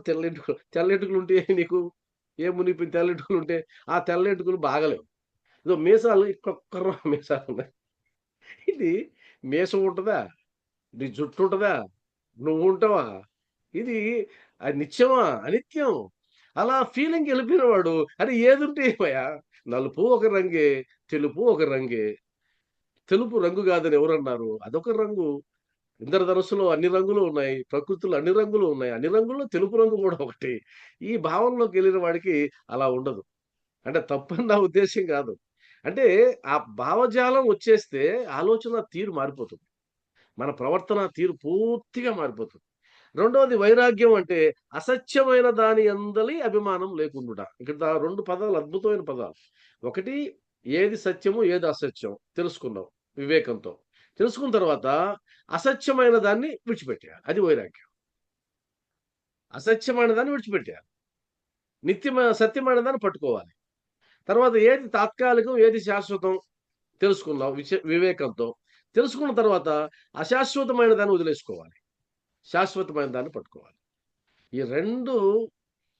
తెల్లెంటుకలుంటే నీకు ఏం మునిగిపోయిన తెల్లెంటుకలుంటే, ఆ తెల్లెంటుకలు బాగాలేవు. ఇదో మీసాలు ఇక్కడొక్కరావు మీసాలున్నాయి. ఇది మీసం ఉంటదా? నీ జుట్టుంటదా? నువ్వుంటావా? ఇది నిత్యమా? అనిత్యం. అలా ఫీలింగ్‌కెళ్ళిపోయిన వాడు అరే ఏదుంటే ఏమయ్యా? నలుపు ఒక రంగే, తెలుపు ఒక రంగే. తెలుపు రంగు గాదని ఎవరన్నారు? అదొక రంగు. ఇంద్రధనుస్సులో అన్ని రంగులు ఉన్నాయి. ప్రకృతిలో అన్ని రంగులు ఉన్నాయి. అన్ని రంగుల్లో తెలుపు రంగు గూడా ఒకటి. ఈ భావనలోకెళ్ళిన వాడికి అలా ఉండదు. అంటే తప్పని నా ఉద్దేశ్యం గాదు. అంటే ఆ భావజాలం వచ్చేస్తే ఆలోచన తీరు మారిపోతుంది. మన ప్రవర్తన తీరు పూర్తిగా మారిపోతుంది. రెండోది వైరాగ్యం అంటే అసత్యమైన దాని యందలి అభిమానం లేకుండుట. ఇక్కడ 2 పదాలు అద్భుతమైన పదాలు. ఒకటి ఏది సత్యము, ఏది అసత్యం తెలుసుకున్నావు వివేకంతో. తెలుసుకున్న తర్వాత అసత్యమైన దాన్ని విడిచిపెట్టేయాలి. అది వైరాగ్యం. అసత్యమైన దాన్ని విడిచిపెట్టేయాలి. సత్యమైన దాన్ని పట్టుకోవాలి. తర్వాత ఏది తాత్కాలికం, ఏది శాశ్వతం తెలుసుకున్నాం వివేకంతో. తెలుసుకున్న తర్వాత అశాశ్వతమైన దాన్ని వదిలేసుకోవాలి. శాశ్వతమైన దాన్ని పట్టుకోవాలి. ఈ 2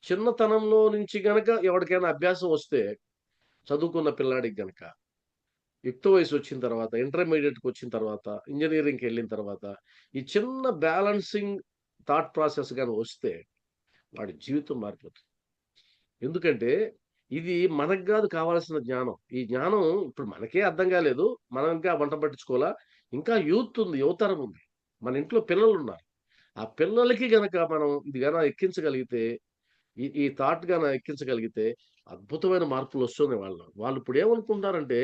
చిన్నతనంలో నుంచి గనక ఎవడికైనా అభ్యాసం వస్తే, చదువుకున్న పిల్లాడికి గనక యుక్త వయసు వచ్చిన తర్వాత, ఇంటర్మీడియేట్‌కొచ్చిన తర్వాత, ఇంజినీరింగ్‌కెళ్ళిన తర్వాత, ఈ చిన్న బ్యాలన్సింగ్ థాట్ ప్రాసెస్ గాని వస్తే, వాడి జీవితం మారిపోతుంది. ఎందుకంటే, ఇది మనకు గాదు కావాల్సిన జ్ఞానం. ఈ జ్ఞానం ఇప్పుడు మనకే అర్థం కాలేదు. మనం ఇంకా వంట పట్టించుకోలా. ఇంకా యూత్ ఉంది, యువతరం ఉంది. మన ఇంట్లో పిల్లలున్నారు. ఆ పిల్లలకి గనక మనం ఇది గాన ఎక్కించగలిగితే, ఈ థాట్ గాన ఎక్కించగలిగితే, అద్భుతమైన మార్పులొస్తున్నాయి వాళ్ళలో. వాళ్ళు ఇప్పుడేమనుకుంటారంటే,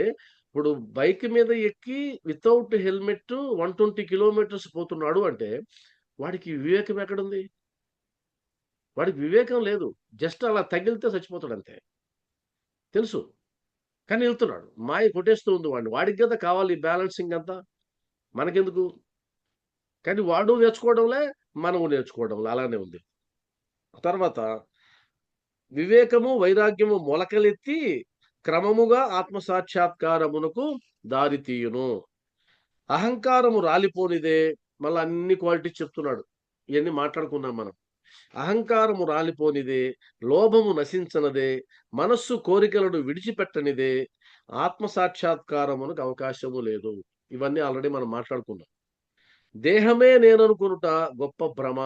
ఇప్పుడు బైక్ మీద ఎక్కి వితౌట్ హెల్మెట్ 120 కిలోమీటర్స్ పోతున్నాడు అంటే, వాడికి వివేకం ఎక్కడుంది? వాడికి వివేకం లేదు. జస్ట్ అలా తగిలితే చచ్చిపోతాడంతే. తెలుసు. కానీ ఎళ్తున్నాడు. మాయ కొట్టేస్తూ ఉంది వాడిని. వాడికి గదా కావాలి ఈ బ్యాలెన్సింగ్ అంతా. మనకెందుకు? కానీ వాడు నేర్చుకోవడంలే, మనము నేర్చుకోవడంలే అలానే ఉంది. తర్వాత వివేకము, వైరాగ్యము మొలకలెత్తి క్రమముగా ఆత్మ సాక్షాత్కారమునకు దారి తీయును. అహంకారము రాలిపోనిదే. మళ్ళా అన్ని క్వాలిటీస్ చెప్తున్నాడు. ఇయన్నీ మాట్లాడుకున్నాం మనం. అహంకారము రాలిపోనిదే, లోభము నశించనిదే, మనస్సు కోరికలను విడిచిపెట్టనిదే, ఆత్మ సాక్షాత్కారమునకు అవకాశము లేదు. ఇవన్నీ ఆల్రెడీ మనం మాట్లాడుకున్నాం. దేహమే నేననుకొనుట గొప్ప భ్రమ.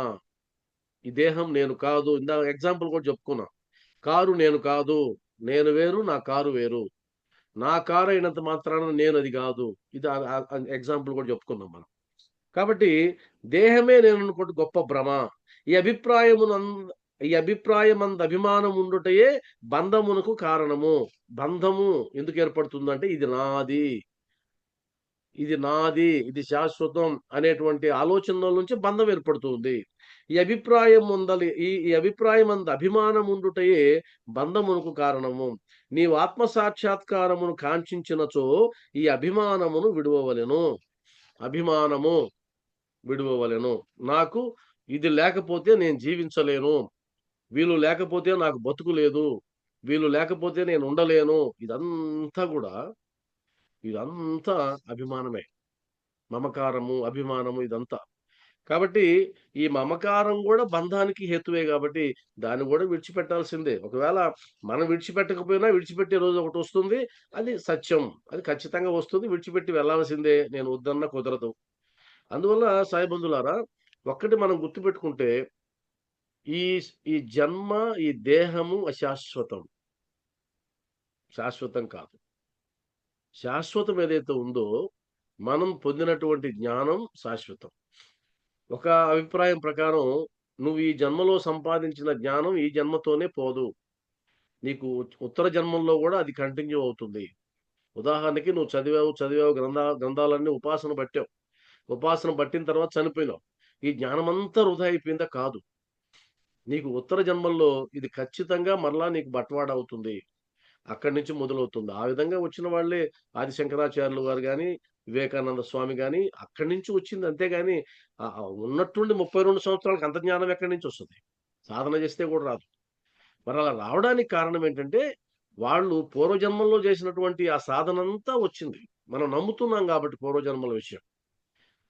ఈ దేహం నేను కాదు. ఇందాక ఎగ్జాంపుల్ కూడా చెప్పుకున్నాం. కారు నేను కాదు. నేను వేరు, నా కారు వేరు. నా కారు అయినంత మాత్రాన నేనది గాదు. ఇది ఎగ్జాంపుల్ కూడా చెప్పుకున్నాం మనం. కాబట్టి దేహమే నేననుకోటి గొప్ప భ్రమ. ఈ అభిప్రాయమునంద్ ఈ అభిప్రాయమందు అభిమానం ఉండుటయే బంధమునకు కారణము. బంధము ఎందుకు ఏర్పడుతుందంటే ఇది శాశ్వతం అనేటువంటి ఆలోచనల నుంచి బంధం ఏర్పడుతుంది. ఈ అభిప్రాయమందు అభిమానం ఉండుటయే బంధమునకు కారణము. నీవు ఆత్మ సాక్షాత్కారమును కాంక్షించినచో ఈ అభిమానమును విడువవలెను. అభిమానము విడువవలెను. నాకు ఇది లేకపోతే నేను జీవించలేను. వీళ్ళు లేకపోతే నాకు బతుకు లేదు. వీళ్ళు లేకపోతే నేను ఉండలేను. ఇదంతా అభిమానమే. మమకారము, అభిమానము ఇదంతా. కాబట్టి ఈ మమకారం గూడా బంధానికి హేతువే గాబట్టి, దాన్ని గూడా విడిచిపెట్టాల్సిందే. ఒకవేళ మనం విడిచిపెట్టకపోయినా విడిచిపెట్టే రోజు ఒకటొస్తుంది. అది సత్యం. అది ఖచ్చితంగా వస్తుంది. విడిచిపెట్టి వెళ్ళాల్సిందే. నేను వద్దన్నా కుదరదు. అందువల్ల సాయిబంధులారా, ఒక్కటి మనం గుర్తుపెట్టుకుంటే, ఈ ఈ జన్మ, ఈ దేహము అశాశ్వతం. శాశ్వతం కాదు. శాశ్వతం ఏదైతే ఉందో, మనం పొందినటువంటి జ్ఞానం శాశ్వతం. ఒక అభిప్రాయం ప్రకారం నువ్వు ఈ జన్మలో సంపాదించిన జ్ఞానం ఈ జన్మతోనే పోదు. నీకు ఉత్తర జన్మల్లో గూడా అది కంటిన్యూ అవుతుంది. ఉదాహరణకి నువ్వు చదివావు గ్రంథాలన్నీ ఉపాసన బట్టావు. ఉపాసన బట్టిన తర్వాత చనిపోయినావు. ఈ జ్ఞానమంతా వృధా అయిపోయిందా? కాదు. నీకు ఉత్తర జన్మల్లో ఇది ఖచ్చితంగా మరలా నీకు బట్వాడ అవుతుంది. అక్కడి నుంచి మొదలవుతుంది. ఆ విధంగా వచ్చిన వాళ్ళే ఆది శంకరాచార్యులు వారు గాని, వివేకానంద స్వామి గాని అక్కడి నుంచి వచ్చింది. అంతేగాని ఉన్నట్టుండి 32 సంవత్సరాలకు అంత జ్ఞానం ఎక్కడి నుంచొస్తది? సాధన చేస్తే కూడా రాదు. మరలా రావడానికి కారణం ఏంటంటే, వాళ్ళు పూర్వజన్మల్లో చేసినటువంటి ఆ సాధనంతా వచ్చింది. మనం నమ్ముతున్నాం గాబట్టి పూర్వజన్మల విషయం.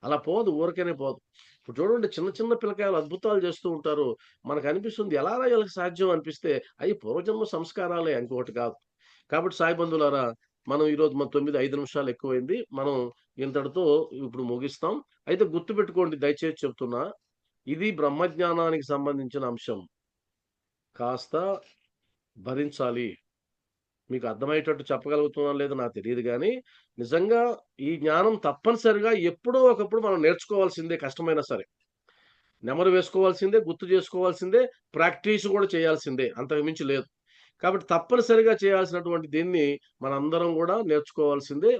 అలా పోదు. ఊరికేనే పోదు. ఇప్పుడు చూడండి చిన్న చిన్న పిల్లకాయలు అద్భుతాలు చేస్తూ ఉంటారు. మనకనిపిస్తుంది ఎలారా ఈళ్ళకి సాధ్యం అనిపిస్తే, అయి పూర్వజన్మ సంస్కారాలే ఇంకొకటి కాదు. కాబట్టి సాయి బంధువులారా, మనం ఈరోజు 5 నిమిషాలు ఎక్కువైంది. మనం ఇంతటితో ఇప్పుడు ముగిస్తాం. అయితే గుర్తుపెట్టుకోండి దయచేసి చెప్తున్నా. ఇది బ్రహ్మజ్ఞానానికి సంబంధించిన అంశం. కాస్త భరించాలి. మీకు అర్థమయ్యేటట్టు చెప్పగలుగుతున్నానో లేదో నాకు తెలీదు గానీ, నిజంగా ఈ జ్ఞానం తప్పనిసరిగా ఎప్పుడో ఒకప్పుడు మనం నేర్చుకోవాల్సిందే కష్టమైనా సరే. నెమరు వేసుకోవాల్సిందే, గుర్తు చేసుకోవాల్సిందే, ప్రాక్టీస్ గూడా చేయాల్సిందే. అంతకు మించి లేదు. కాబట్టి తప్పనిసరిగా చేయాల్సినటువంటి దీన్ని మనందరం గూడా నేర్చుకోవాల్సిందే.